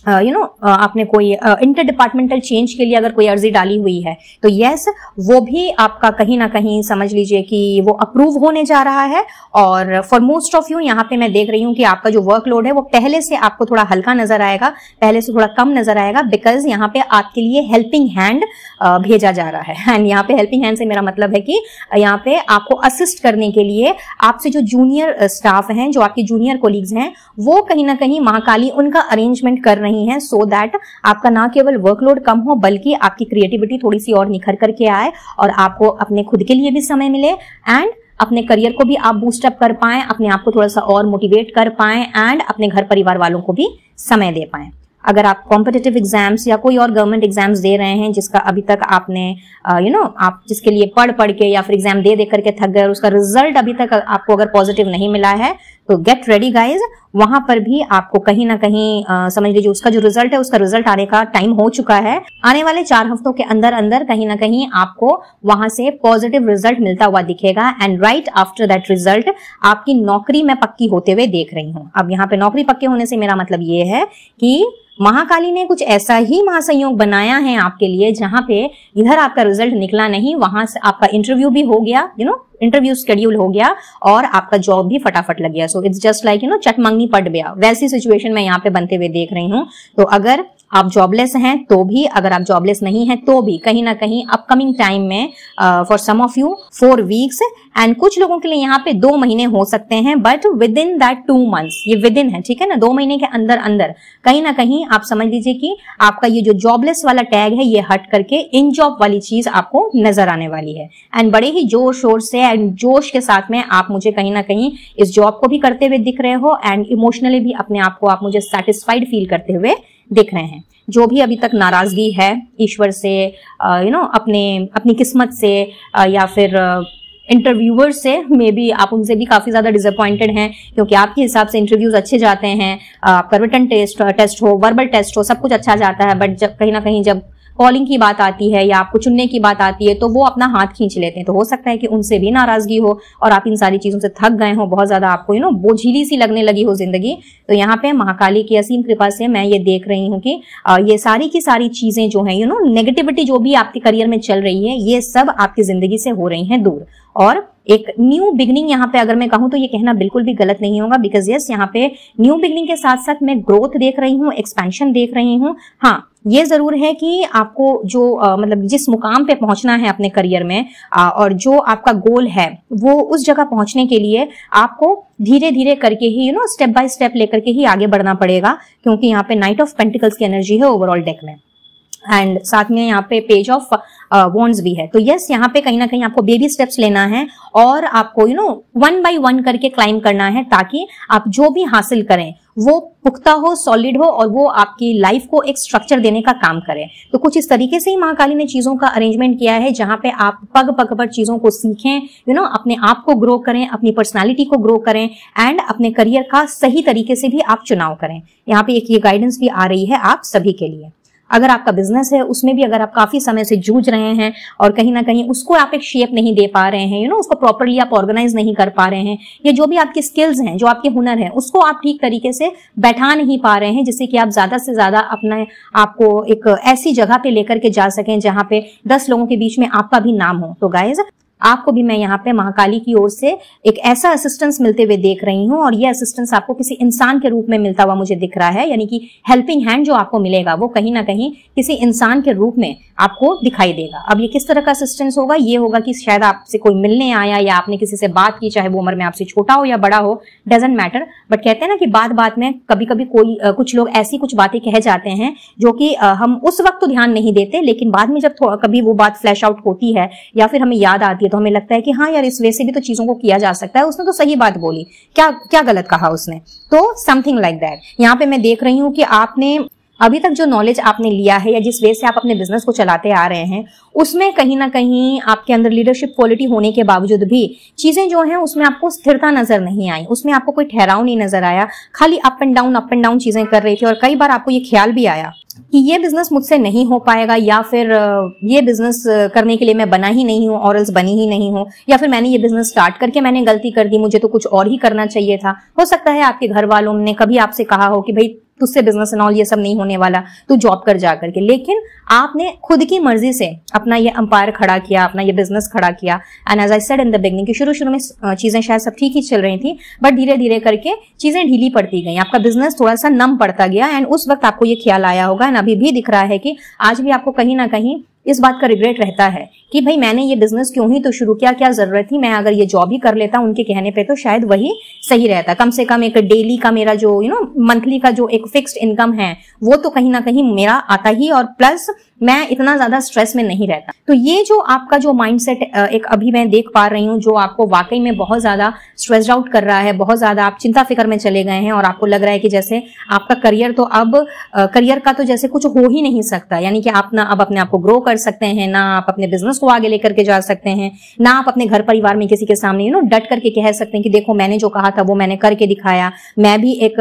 आपने कोई इंटर डिपार्टमेंटल चेंज के लिए अगर कोई अर्जी डाली हुई है, तो यस, वो भी आपका कहीं ना कहीं समझ लीजिए कि वो अप्रूव होने जा रहा है। और फॉर मोस्ट ऑफ यू यहाँ पे मैं देख रही हूँ कि आपका जो वर्कलोड है वो पहले से आपको थोड़ा हल्का नजर आएगा, पहले से थोड़ा कम नजर आएगा, बिकॉज यहाँ पे आपके लिए हेल्पिंग हैंड भेजा जा रहा है। एंड यहाँ पे हेल्पिंग हैंड से मेरा मतलब है कि यहाँ पे आपको असिस्ट करने के लिए आपसे जो जूनियर स्टाफ हैं, जो आपके जूनियर कोलीग्स हैं, वो कहीं ना कहीं महाकाली उनका अरेंजमेंट कर रही है, सो दैट आपका ना केवल वर्कलोड कम हो बल्कि आपकी क्रिएटिविटी थोड़ी सी और निखर करके आए और आपको अपने खुद के लिए भी समय मिले एंड अपने करियर को भी आप बूस्टअप कर पाएं, अपने आप को थोड़ा सा और मोटिवेट कर पाएं एंड अपने घर परिवार वालों को भी समय दे पाएं। अगर आप कॉम्पिटिटिव एग्जाम्स या कोई और गवर्नमेंट एग्जाम्स दे रहे हैं जिसका अभी तक आपने आप जिसके लिए पढ़ के या फिर एग्जाम दे करके थक गए और उसका रिजल्ट अभी तक आपको अगर पॉजिटिव नहीं मिला है, तो गेट रेडी गाइज। वहां पर भी आपको कहीं ना कहीं समझ लीजिए उसका जो रिजल्ट है उसका रिजल्ट आने का टाइम हो चुका है। आने वाले 4 हफ्तों के अंदर अंदर कहीं ना कहीं आपको वहां से पॉजिटिव रिजल्ट मिलता हुआ दिखेगा। And right after that result आपकी नौकरी मैं पक्की होते हुए देख रही हूँ। अब यहाँ पे नौकरी पक्के होने से मेरा मतलब ये है कि महाकाली ने कुछ ऐसा ही महासंयोग बनाया है आपके लिए जहां पे इधर आपका रिजल्ट निकला नहीं, वहां से आपका इंटरव्यू भी हो गया, इंटरव्यू शेड्यूल हो गया और आपका जॉब भी फटाफट लग गया। सो इट्स जस्ट लाइक चटमंगनी पट गया, वैसी सिचुएशन मैं यहाँ पे बनते हुए देख रही हूँ। तो अगर आप जॉबलेस हैं तो भी, अगर आप जॉबलेस नहीं हैं तो भी कहीं ना कहीं अपकमिंग टाइम में for some of you 4 weeks and कुछ लोगों के लिए यहाँ पे 2 महीने हो सकते हैं, but with in that 2 months, ये विद इन है, ठीक है ना, 2 महीने के अंदर अंदर कहीं ना कहीं आप समझ लीजिए कि आपका ये जो जॉबलेस वाला टैग है ये हट करके इन जॉब वाली चीज आपको नजर आने वाली है। एंड बड़े ही जोर शोर से एंड जोश के साथ में आप मुझे कहीं ना कहीं इस जॉब को भी करते हुए दिख रहे हो एंड इमोशनली भी अपने आप को आप मुझे सेटिस्फाइड फील करते हुए दिख रहे हैं। जो भी अभी तक नाराजगी है ईश्वर से, अपनी किस्मत से या फिर इंटरव्यूअर से, मे बी आप उनसे भी काफी ज्यादा डिसअपॉइंटेड हैं क्योंकि आपके हिसाब से इंटरव्यूज अच्छे जाते हैं, आपका रिटन टेस्ट हो, वर्बल टेस्ट हो, सब कुछ अच्छा जाता है, बट जब कहीं ना कहीं जब कॉलिंग की बात आती है या आपको चुनने की बात आती है तो वो अपना हाथ खींच लेते हैं। तो हो सकता है कि उनसे भी नाराजगी हो और आप इन सारी चीजों से थक गए हो, बहुत ज्यादा आपको बोझिली सी लगने लगी हो जिंदगी। तो यहाँ पे महाकाली की असीम कृपा से मैं ये देख रही हूँ कि ये सारी की सारी चीजें जो है नेगेटिविटी जो भी आपके करियर में चल रही है ये सब आपकी जिंदगी से हो रही है दूर। और एक न्यू बिगनिंग यहाँ पे अगर मैं कहूँ तो ये कहना बिल्कुल भी गलत नहीं होगा, बिकॉज यस यहाँ पे न्यू बिगनिंग के साथ साथ मैं ग्रोथ देख रही हूँ, एक्सपेंशन देख रही हूँ। हाँ, ये जरूर है कि आपको जो मतलब जिस मुकाम पे पहुंचना है अपने करियर में और जो आपका गोल है वो उस जगह पहुंचने के लिए आपको धीरे धीरे करके ही स्टेप बाय स्टेप लेकर के ही आगे बढ़ना पड़ेगा, क्योंकि यहाँ पे नाइट ऑफ पेंटिकल्स की एनर्जी है ओवरऑल डेक में एंड साथ में यहाँ पे पेज ऑफ वॉन्ड्स भी है। तो यस यहाँ पे कहीं ना कहीं आपको बेबी स्टेप्स लेना है और आपको 1 by 1 करके क्लाइम करना है ताकि आप जो भी हासिल करें वो पुख्ता हो, सॉलिड हो और वो आपकी लाइफ को एक स्ट्रक्चर देने का काम करे। तो कुछ इस तरीके से ही महाकाली ने चीजों का अरेंजमेंट किया है जहां पे आप पग पग पर चीजों को सीखें, अपने आप को ग्रो करें, अपनी पर्सनालिटी को ग्रो करें एंड अपने करियर का सही तरीके से भी आप चुनाव करें। यहाँ पे एक ये गाइडेंस भी आ रही है आप सभी के लिए। अगर आपका बिजनेस है उसमें भी अगर आप काफी समय से जूझ रहे हैं और कहीं ना कहीं उसको आप एक शेप नहीं दे पा रहे हैं, उसको प्रॉपरली आप ऑर्गेनाइज नहीं कर पा रहे हैं, या जो भी आपकी स्किल्स हैं, जो आपके हुनर हैं, उसको आप ठीक तरीके से बैठा नहीं पा रहे हैं जिससे कि आप ज्यादा से ज्यादा अपने आपको एक ऐसी जगह पे लेकर के जा सकें जहां पे 10 लोगों के बीच में आपका भी नाम हो। तो गाइज आपको भी मैं यहाँ पे महाकाली की ओर से एक ऐसा असिस्टेंस मिलते हुए देख रही हूँ और ये असिस्टेंस आपको किसी इंसान के रूप में मिलता हुआ मुझे दिख रहा है, यानी कि हेल्पिंग हैंड जो आपको मिलेगा वो कहीं ना कहीं किसी इंसान के रूप में आपको दिखाई देगा। अब ये किस तरह का असिस्टेंस होगा, ये होगा कि शायद आपसे कोई मिलने आया या आपने किसी से बात की, चाहे वो उम्र में आपसे छोटा हो या बड़ा हो, डजंट मैटर, बट कहते हैं ना कि बात बात में कभी कभी कुछ लोग ऐसी कुछ बातें कह जाते हैं जो कि हम उस वक्त तो ध्यान नहीं देते, लेकिन बाद में जब कभी वो बात फ्लैश आउट होती है या फिर हमें याद आती है तो हमें लगता है कि हाँ यार इस वे से भी तो चीजों को किया जा सकता है, उसने तो सही बात बोली, क्या क्या गलत कहा उसने। तो समथिंग लाइक दैट यहाँ पे मैं देख रही हूँ कि आपने अभी तक जो नॉलेज आपने लिया है या जिस वे से आप अपने बिजनेस को चलाते आ रहे हैं उसमें कहीं ना कहीं आपके अंदर लीडरशिप क्वालिटी होने के बावजूद भी चीजें जो हैं उसमें आपको स्थिरता नजर नहीं आई, उसमें आपको कोई ठहराव नहीं नजर आया, खाली अप एंड डाउन चीजें कर रही थी। और कई बार आपको ये ख्याल भी आया कि ये बिजनेस मुझसे नहीं हो पाएगा या फिर ये बिजनेस करने के लिए मैं बना ही नहीं हूँ और एल्स बनी ही नहीं हूँ, या फिर मैंने ये बिजनेस स्टार्ट करके मैंने गलती कर दी, मुझे तो कुछ और ही करना चाहिए था। हो सकता है आपके घर वालों ने कभी आपसे कहा हो कि भाई तुझसे बिजनेस एंड ऑल ये सब नहीं होने वाला, तू जॉब कर जा करके, लेकिन आपने खुद की मर्जी से अपना ये एम्पायर खड़ा किया, अपना ये बिजनेस खड़ा किया। And as I said in the beginning कि शुरू में चीजें शायद सब ठीक ही चल रही थी, बट धीरे धीरे करके चीजें ढीली पड़ती गई, आपका बिजनेस थोड़ा सा नम पड़ता गया। एंड उस वक्त आपको ये ख्याल आया होगा, एंड अभी भी दिख रहा है कि आज भी आपको कहीं ना कहीं इस बात का रिग्रेट रहता है कि भाई मैंने ये बिजनेस क्यों ही तो शुरू किया, क्या जरूरत थी, मैं अगर ये जॉब ही कर लेता उनके कहने पे तो शायद वही सही रहता, कम से कम एक डेली का मेरा जो मंथली का जो एक फिक्स्ड इनकम है वो तो कहीं ना कहीं मेरा आता ही, और प्लस मैं इतना ज्यादा स्ट्रेस में नहीं रहता। तो ये जो आपका जो माइंडसेट एक अभी मैं देख पा रही हूँ, जो आपको वाकई में बहुत ज्यादा स्ट्रेस्ड आउट कर रहा है, बहुत ज्यादा आप चिंता फिक्र में चले गए हैं और आपको लग रहा है कि जैसे आपका करियर तो अब करियर का तो जैसे कुछ हो ही नहीं सकता, यानी कि आप ना अब अपने आप को ग्रो कर सकते हैं, ना आप अपने बिजनेस को आगे लेकर के जा सकते हैं, ना आप अपने घर परिवार में किसी के सामने डट करके कह सकते हैं कि देखो मैंने जो कहा था वो मैंने करके दिखाया, मैं भी एक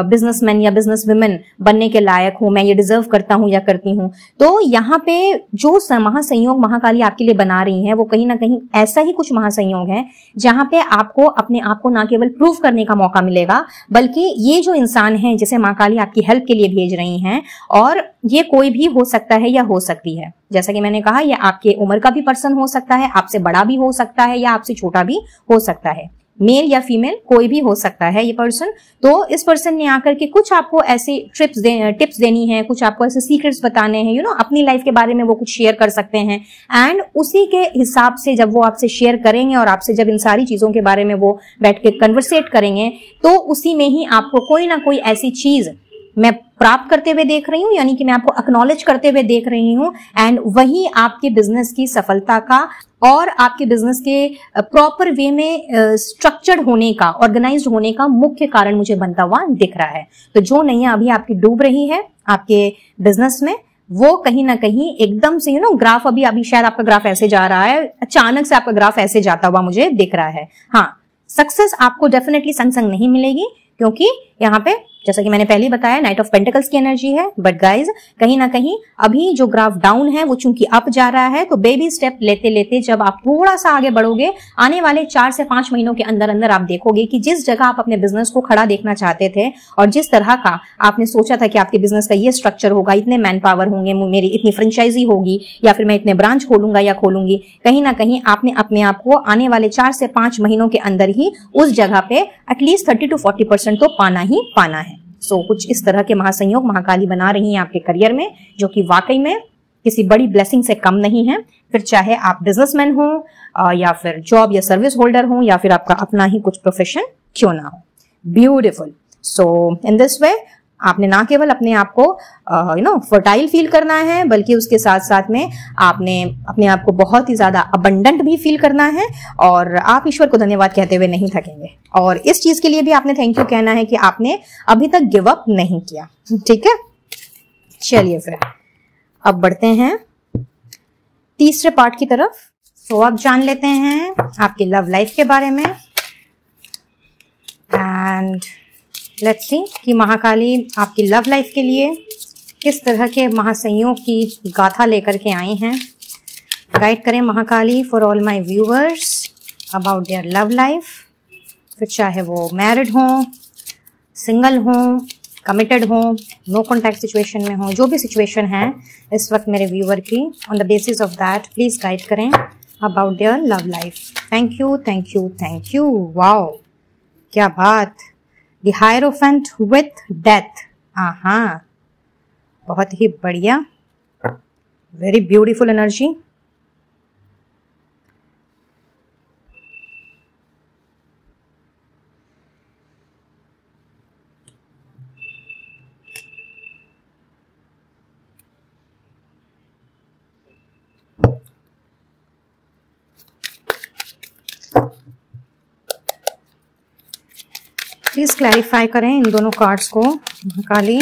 बिजनेसमैन या बिजनेस वुमेन बनने के लायक हूं, मैं ये डिजर्व करता हूं या करती हूं। तो यहाँ पे जो महासंयोग महाकाली आपके लिए बना रही है वो कहीं ना कहीं ऐसा ही कुछ महासंयोग है जहां पे आपको अपने आप को ना केवल प्रूव करने का मौका मिलेगा, बल्कि ये जो इंसान है जिसे महाकाली आपकी हेल्प के लिए भेज रही हैं, और ये कोई भी हो सकता है या हो सकती है, जैसा कि मैंने कहा, ये आपके उम्र का भी पर्सन हो सकता है, आपसे बड़ा भी हो सकता है या आपसे छोटा भी हो सकता है, मेल या फीमेल कोई भी हो सकता है ये पर्सन। तो इस पर्सन ने आकर के कुछ आपको ऐसी टिप्स देनी है, कुछ आपको ऐसे सीक्रेट्स बताने हैं, अपनी लाइफ के बारे में वो कुछ शेयर कर सकते हैं, एंड उसी के हिसाब से जब वो आपसे शेयर करेंगे और आपसे जब इन सारी चीजों के बारे में वो बैठ के कन्वर्सेट करेंगे, तो उसी में ही आपको कोई ना कोई ऐसी चीज मैं प्राप्त करते हुए देख रही हूं, यानी कि मैं आपको एक्नॉलेज करते हुए देख रही हूं, एंड वही आपके बिजनेस की सफलता का और आपके बिजनेस के प्रॉपर वे में स्ट्रक्चर्ड होने का, ऑर्गेनाइज्ड होने का मुख्य कारण मुझे बनता हुआ दिख रहा है। तो जो नैया अभी आपकी डूब रही है आपके बिजनेस में, वो कहीं ना कहीं एकदम से ग्राफ अभी शायद आपका ग्राफ ऐसे जा रहा है, अचानक से आपका ग्राफ ऐसे जाता हुआ मुझे दिख रहा है। हाँ, सक्सेस आपको डेफिनेटली संग संग नहीं मिलेगी, क्योंकि यहाँ पे जैसा कि मैंने पहले बताया नाइट ऑफ पेंटिकल्स की एनर्जी है, बट गाइज कहीं ना कहीं अभी जो ग्राफ डाउन है वो चूंकि अप जा रहा है, तो बेबी स्टेप लेते लेते जब आप थोड़ा सा आगे बढ़ोगे, आने वाले 4 से 5 महीनों के अंदर अंदर आप देखोगे कि जिस जगह आप अपने बिजनेस को खड़ा देखना चाहते थे और जिस तरह का आपने सोचा था कि आपके बिजनेस का ये स्ट्रक्चर होगा, इतने मैन पावर होंगे, मेरी इतनी फ्रेंचाइजी होगी या फिर मैं इतने ब्रांच खोलूंगा या खोलूंगी, कहीं ना कहीं आपने अपने आप को आने वाले 4 से 5 महीनों के अंदर ही उस जगह पे एटलीस्ट 30 to 40% तो पाना ही पाना है। कुछ इस तरह के महासंयोग महाकाली बना रही हैं आपके करियर में, जो कि वाकई में किसी बड़ी ब्लेसिंग से कम नहीं है। फिर चाहे आप बिजनेसमैन हो या फिर जॉब या सर्विस होल्डर हो या फिर आपका अपना ही कुछ प्रोफेशन क्यों ना हो। Beautiful. So in this way आपने ना केवल अपने आप को फर्टाइल फील करना है, बल्कि उसके साथ साथ में आपने अपने आप को बहुत ही ज्यादा अबंडेंट भी फील करना है, और आप ईश्वर को धन्यवाद कहते हुए नहीं थकेंगे। और इस चीज के लिए भी आपने थैंक यू कहना है कि आपने अभी तक गिव अप नहीं किया। ठीक है, चलिए फिर अब बढ़ते हैं तीसरे पार्ट की तरफ। तो अब जान लेते हैं आपकी लव लाइफ के बारे में, एंड लेट्स सी कि महाकाली आपकी लव लाइफ के लिए किस तरह के महासंयोग की गाथा लेकर के आई हैं। गाइड करें Mahakali for all my viewers about their love life, फिर चाहे वो मैरिड हों, सिंगल हों, कमिटेड हों, नो कॉन्टैक्ट सिचुएशन में हों, जो भी सिचुएशन है इस वक्त मेरे व्यूअर की, on the basis of that please guide करें about their love life. Thank you, thank you, thank you. Wow, क्या बात। The Hierophant with Death। बहुत ही बढ़िया, very beautiful energy. Please clarify करें इन दोनों कार्ड्स को महाकाली।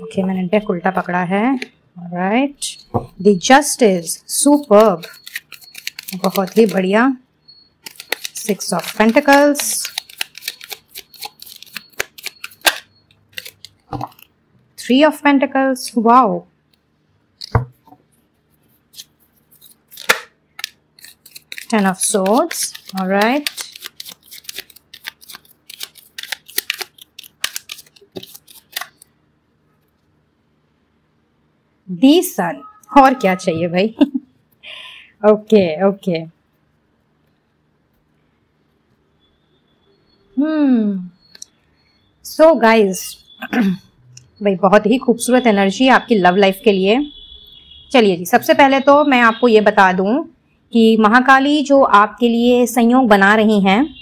ओके, मैंने डेक उल्टा पकड़ा है। राइट, द जस्टिस, सुपर्ब, बहुत ही बढ़िया। 6 of pentacles, 3 of pentacles, wow, 10 of swords. Alright, the sun. और क्या चाहिए भाई। ओके ओके, सो गाइज भाई बहुत ही खूबसूरत एनर्जी आपकी लव लाइफ के लिए। चलिए जी, सबसे पहले तो मैं आपको ये बता दूं कि महाकाली जो आपके लिए संयोग बना रही हैं,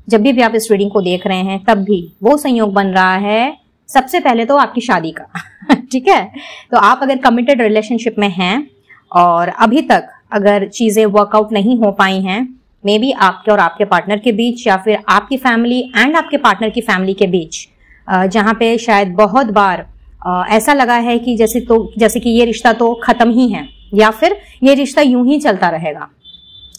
जब भी आप इस रीडिंग को देख रहे हैं तब भी वो संयोग बन रहा है सबसे पहले तो आपकी शादी का। ठीक है, तो आप अगर कमिटेड रिलेशनशिप में हैं और अभी तक अगर चीजें वर्कआउट नहीं हो पाई हैं, मे बी आपके और आपके पार्टनर के बीच या फिर आपकी फैमिली एंड आपके पार्टनर की फैमिली के बीच, जहां पे शायद बहुत बार ऐसा लगा है कि जैसे कि ये रिश्ता तो खत्म ही है या फिर ये रिश्ता यूं ही चलता रहेगा,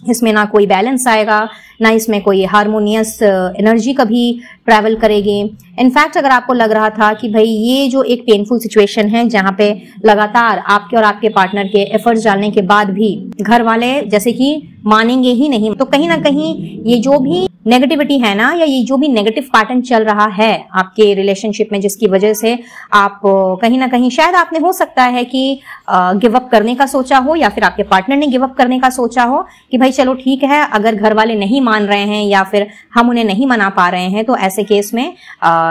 इसमें ना कोई बैलेंस आएगा, ना इसमें कोई हार्मोनियस एनर्जी कभी ट्रैवल करेगी। इनफैक्ट अगर आपको लग रहा था कि भाई ये जो एक पेनफुल सिचुएशन है जहां पे लगातार आपके और आपके पार्टनर के एफर्ट्स डालने के बाद भी घर वाले जैसे कि मानेंगे ही नहीं, तो कहीं ना कहीं ये जो भी नेगेटिविटी है ना, या ये जो भी नेगेटिव पैटर्न चल रहा है आपके रिलेशनशिप में, जिसकी वजह से आप कहीं ना कहीं शायद आपने हो सकता है कि गिव अप करने का सोचा हो या फिर आपके पार्टनर ने गिव अप करने का सोचा हो कि भाई चलो ठीक है, अगर घर वाले नहीं मान रहे हैं या फिर हम उन्हें नहीं मना पा रहे हैं तो ऐसे केस में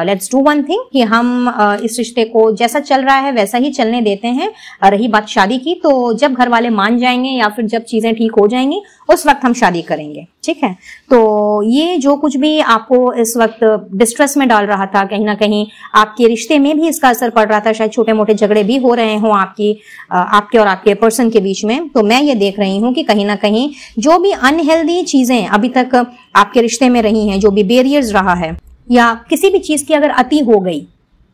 लेट्स डू वन थिंग कि हम इस रिश्ते को जैसा चल रहा है वैसा ही चलने देते हैं। रही बात शादी की, तो जब घर वाले मान जाएंगे या फिर जब चीजें ठीक हो जाएंगी उस वक्त हम शादी करेंगे, ठीक है। तो ये जो कुछ भी आपको इस वक्त डिस्ट्रेस में डाल रहा था, कहीं ना कहीं आपके रिश्ते में भी इसका असर पड़ रहा था, शायद छोटे मोटे झगड़े भी हो रहे हों आपके और आपके पर्सन के बीच में, तो मैं ये देख रही हूं कि कहीं ना कहीं जो भी अनहेल्दी चीजें अभी तक आपके रिश्ते में रही हैं, जो भी बैरियर्स रहा है या किसी भी चीज की अगर अति हो गई,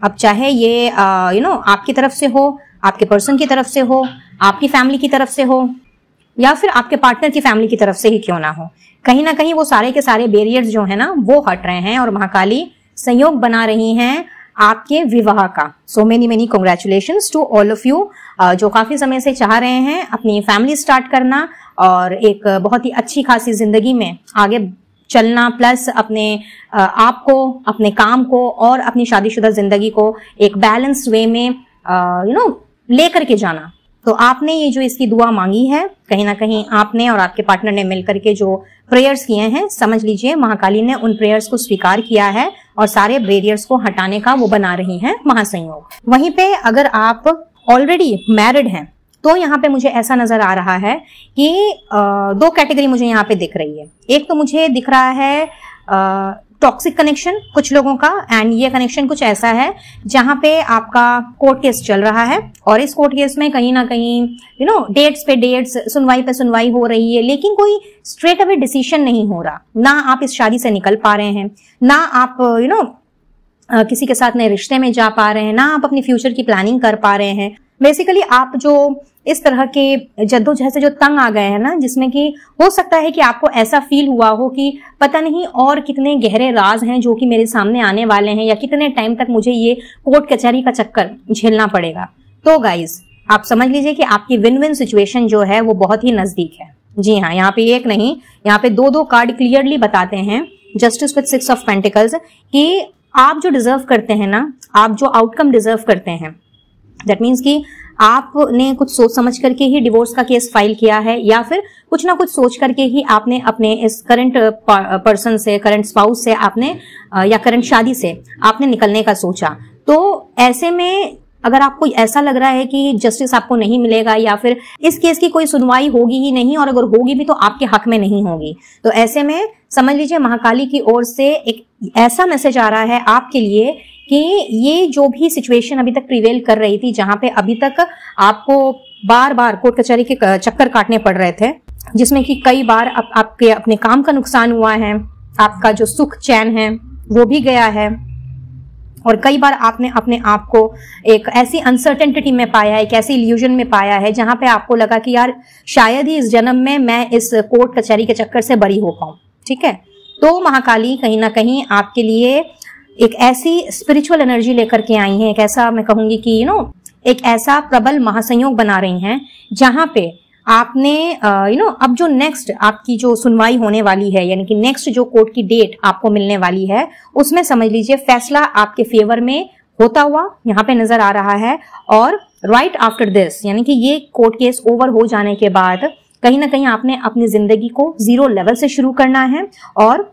अब चाहे ये आपकी तरफ से हो, आपके पर्सन की तरफ से हो, आपकी फैमिली की तरफ से हो या फिर आपके पार्टनर की फैमिली की तरफ से ही क्यों ना हो, कहीं ना कहीं वो सारे के सारे बैरियर्स जो है ना वो हट रहे हैं और महाकाली संयोग बना रही हैं आपके विवाह का। So many congratulations to all of you जो काफी समय से चाह रहे हैं अपनी फैमिली स्टार्ट करना और एक बहुत ही अच्छी खासी जिंदगी में आगे चलना, प्लस अपने आप को, अपने काम को और अपनी शादीशुदा जिंदगी को एक बैलेंस वे में लेकर के जाना। तो आपने ये जो इसकी दुआ मांगी है, कहीं ना कहीं आपने और आपके पार्टनर ने मिलकर के जो प्रेयर्स किए हैं, समझ लीजिए महाकाली ने उन प्रेयर्स को स्वीकार किया है और सारे बैरियर्स को हटाने का वो बना रही हैं महासंयोग। वहीं पे अगर आप ऑलरेडी मैरिड हैं तो यहाँ पे मुझे ऐसा नजर आ रहा है कि दो कैटेगरी मुझे यहाँ पे दिख रही है। एक तो मुझे दिख रहा है टॉक्सिक कनेक्शन कुछ लोगों का, एंड ये कनेक्शन कुछ ऐसा है जहां पे आपका कोर्ट केस चल रहा है और इस कोर्ट केस में कहीं ना कहीं डेट्स पे डेट्स, सुनवाई पे सुनवाई हो रही है, लेकिन कोई स्ट्रेट अवे डिसीजन नहीं हो रहा। ना आप इस शादी से निकल पा रहे हैं, ना आप किसी के साथ नए रिश्ते में जा पा रहे हैं, ना आप अपनी फ्यूचर की प्लानिंग कर पा रहे हैं। बेसिकली आप जो इस तरह के जद्दोजहद से जो तंग आ गए हैं ना, जिसमें कि हो सकता है कि आपको ऐसा फील हुआ हो कि पता नहीं और कितने गहरे राज हैं जो कि मेरे सामने आने वाले हैं, या कितने टाइम तक मुझे ये कोर्ट कचहरी का चक्कर झेलना पड़ेगा। तो गाइज आप समझ लीजिए कि आपकी विन विन सिचुएशन जो है वो बहुत ही नजदीक है। जी हाँ, यहाँ पे एक नहीं, यहाँ पे दो कार्ड क्लियरली बताते हैं, जस्टिस विद 6 ऑफ पेंटिकल्स, कि आप जो डिजर्व करते हैं ना, आप जो आउटकम डिजर्व करते हैं, दैट मीन्स कि आपने कुछ सोच समझ करके ही डिवोर्स का केस फाइल किया है, या फिर कुछ ना कुछ सोच करके ही आपने अपने इस करंट पर्सन से, करंट स्पाउस से आपने या करंट शादी से आपने निकलने का सोचा। तो ऐसे में अगर आपको ऐसा लग रहा है कि जस्टिस आपको नहीं मिलेगा या फिर इस केस की कोई सुनवाई होगी ही नहीं, और अगर होगी भी तो आपके हक में नहीं होगी, तो ऐसे में समझ लीजिए महाकाली की ओर से एक ऐसा मैसेज आ रहा है आपके लिए कि ये जो भी सिचुएशन अभी तक प्रिवेल कर रही थी, जहां पे अभी तक आपको बार बार कोर्ट कचहरी के चक्कर काटने पड़ रहे थे, जिसमें कि कई बार आपके अपने काम का नुकसान हुआ है, आपका जो सुख चैन है वो भी गया है, और कई बार आपने अपने आप को एक ऐसी अनसर्टेनिटी में पाया है, एक ऐसी इल्यूजन में पाया है जहां पे आपको लगा कि यार शायद ही इस जन्म में मैं इस कोर्ट कचहरी के चक्कर से बरी हो पाऊं। ठीक है, तो महाकाली कहीं ना कहीं आपके लिए एक ऐसी स्पिरिचुअल एनर्जी लेकर के आई हैं, एक ऐसा मैं कहूंगी कि एक ऐसा प्रबल महासंयोग बना रही हैं जहां पे आपने अब जो नेक्स्ट आपकी जो सुनवाई होने वाली है, यानी कि नेक्स्ट जो कोर्ट की डेट आपको मिलने वाली है, उसमें समझ लीजिए फैसला आपके फेवर में होता हुआ यहाँ पे नजर आ रहा है। और राइट आफ्टर दिस, यानी कि ये कोर्ट केस ओवर हो जाने के बाद कहीं ना कहीं आपने अपनी जिंदगी को 0 लेवल से शुरू करना है, और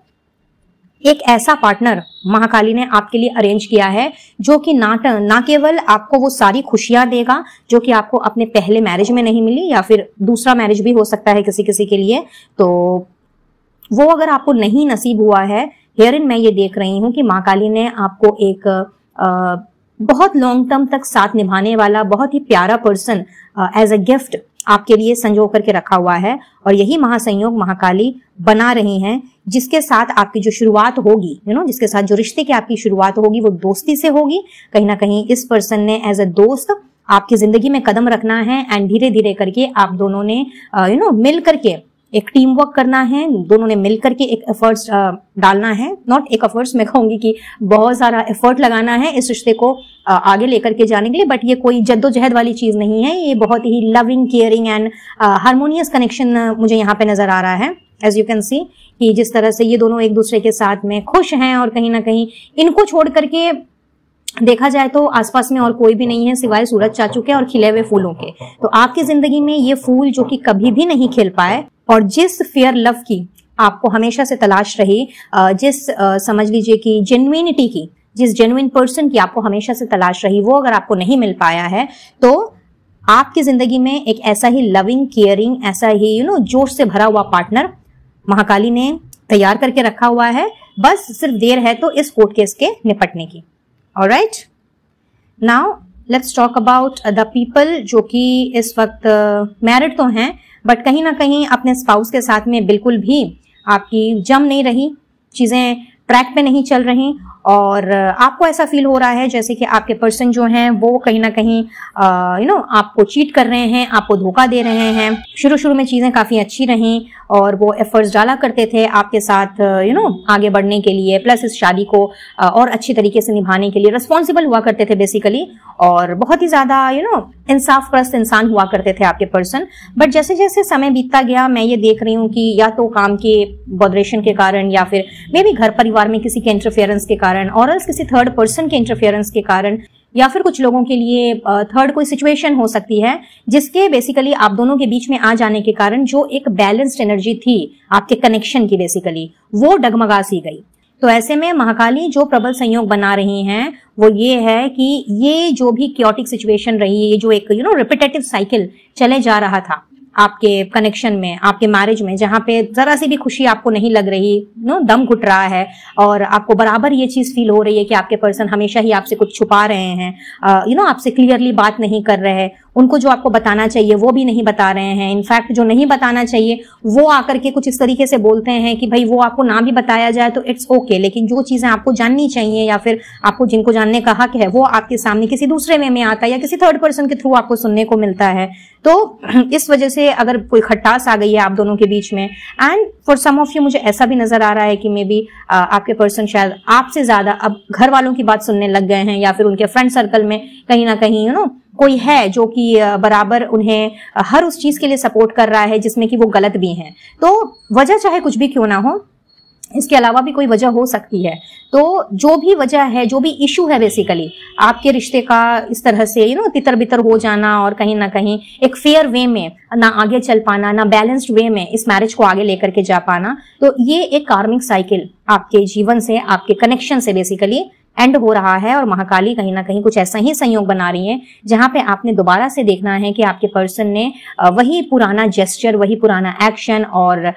एक ऐसा पार्टनर महाकाली ने आपके लिए अरेंज किया है जो कि ना केवल आपको वो सारी खुशियां देगा जो कि आपको अपने पहले मैरिज में नहीं मिली, या फिर दूसरा मैरिज भी हो सकता है किसी किसी के लिए, तो वो अगर आपको नहीं नसीब हुआ है, हियरिन मैं ये देख रही हूं कि महाकाली ने आपको एक बहुत लॉन्ग टर्म तक साथ निभाने वाला बहुत ही प्यारा पर्सन एज अ गिफ्ट आपके लिए संजो करके रखा हुआ है। और यही महासंयोग महाकाली बना रही हैं, जिसके साथ आपकी जो शुरुआत होगी, जिसके साथ जो रिश्ते की आपकी शुरुआत होगी वो दोस्ती से होगी। कहीं ना कहीं इस पर्सन ने एज अ दोस्त आपकी जिंदगी में कदम रखना है एंड धीरे धीरे करके आप दोनों ने मिल करके एक टीम वर्क करना है, दोनों ने मिल करके एक एफर्ट्स डालना है। नॉट एक एफर्ट्स, मैं कहूंगी कि बहुत सारा एफर्ट लगाना है इस रिश्ते को आगे लेकर के जाने के लिए। बट ये कोई जद्दोजहद वाली चीज नहीं है, ये बहुत ही loving, caring and harmonious connection मुझे यहाँ पे नजर आ रहा है। एज यू कैन सी कि जिस तरह से ये दोनों एक दूसरे के साथ में खुश हैं और कहीं ना कहीं इनको छोड़ करके देखा जाए तो आसपास में और कोई भी नहीं है सिवाय सूरज चाचू के और खिले हुए फूलों के। तो आपकी जिंदगी में ये फूल जो कि कभी भी नहीं खिल पाए और जिस फेयर लव की आपको हमेशा से तलाश रही, जिस समझ लीजिए कि जेन्युइनिटी की, जिस जेन्युइन पर्सन की आपको हमेशा से तलाश रही, वो अगर आपको नहीं मिल पाया है तो आपकी जिंदगी में एक ऐसा ही लविंग, केयरिंग, ऐसा ही जोश से भरा हुआ पार्टनर महाकाली ने तैयार करके रखा हुआ है। बस सिर्फ देर है तो इस कोर्ट केस के निपटने की। Alright, now let's talk about the people जो कि इस वक्त मैरिड तो हैं बट कहीं ना कहीं अपने स्पाउस के साथ में बिल्कुल भी आपकी जम नहीं रही, चीजें ट्रैक पे नहीं चल रही और आपको ऐसा फील हो रहा है जैसे कि आपके पर्सन जो हैं वो कहीं ना कहीं आपको चीट कर रहे हैं, आपको धोखा दे रहे हैं। शुरू में चीजें काफी अच्छी रहीं और वो एफर्ट्स डाला करते थे आपके साथ आगे बढ़ने के लिए, प्लस इस शादी को और अच्छी तरीके से निभाने के लिए रिस्पॉन्सिबल हुआ करते थे बेसिकली, और बहुत ही ज्यादा इंसाफ परस्त इंसान हुआ करते थे आपके पर्सन। बट जैसे जैसे समय बीतता गया मैं ये देख रही हूँ कि या तो काम के बॉदरेशन के कारण या फिर मे भी घर परिवार में किसी के इंटरफेरेंस के कारण और किसी थर्ड पर्सन के इंटरफेरेंस के कारण या फिर कुछ लोगों के लिए थर्ड कोई सिचुएशन हो सकती है जिसके बेसिकली आप दोनों के बीच में आ जाने के कारण जो एक बैलेंस्ड एनर्जी थी आपके कनेक्शन की बेसिकली वो डगमगा सी गई। तो ऐसे में महाकाली जो प्रबल संयोग बना रही हैं वो ये है कि ये जो भी क्योटिक सिचुएशन रही है, ये जो एक रिपीटेटिव साइकिल चले जा रहा था आपके कनेक्शन में, आपके मैरिज में, जहां पे जरा सी भी खुशी आपको नहीं लग रही, दम घुट रहा है और आपको बराबर ये चीज फील हो रही है कि आपके पर्सन हमेशा ही आपसे कुछ छुपा रहे हैं, आपसे क्लियरली बात नहीं कर रहे हैं, उनको जो आपको बताना चाहिए वो भी नहीं बता रहे हैं। इनफैक्ट जो नहीं बताना चाहिए वो आकर के कुछ इस तरीके से बोलते हैं कि भाई वो आपको ना भी बताया जाए तो इट्स ओके, लेकिन जो चीजें आपको जाननी चाहिए या फिर आपको जिनको जानने का हक है वो आपके सामने किसी दूसरे वे में आता है या किसी थर्ड पर्सन के थ्रू आपको सुनने को मिलता है। तो इस वजह से अगर कोई खटास आ गई है आप दोनों के बीच में, and for some of you मुझे ऐसा भी नजर आ रहा है कि मे बी आपके पर्सन शायद आपसे ज्यादा अब घर वालों की बात सुनने लग गए हैं या फिर उनके फ्रेंड सर्कल में कहीं ना कहीं कोई है जो कि बराबर उन्हें हर उस चीज के लिए सपोर्ट कर रहा है जिसमें कि वो गलत भी हैं। तो वजह चाहे कुछ भी क्यों ना हो, इसके अलावा भी कोई वजह हो सकती है। तो जो भी वजह है, जो भी इशू है बेसिकली आपके रिश्ते का इस तरह से तितर बितर हो जाना और कहीं ना कहीं एक फेयर वे में ना आगे चल पाना, ना बैलेंस्ड वे में इस मैरिज को आगे लेकर के जा पाना, तो ये एक कार्मिक साइकिल आपके जीवन से, आपके कनेक्शन से बेसिकली एंड हो रहा है। और महाकाली कहीं ना कहीं कुछ ऐसा ही संयोग बना रही है जहां पे आपने दोबारा से देखना है कि आपके पर्सन ने वही पुराना जेस्चर, वही पुराना एक्शन और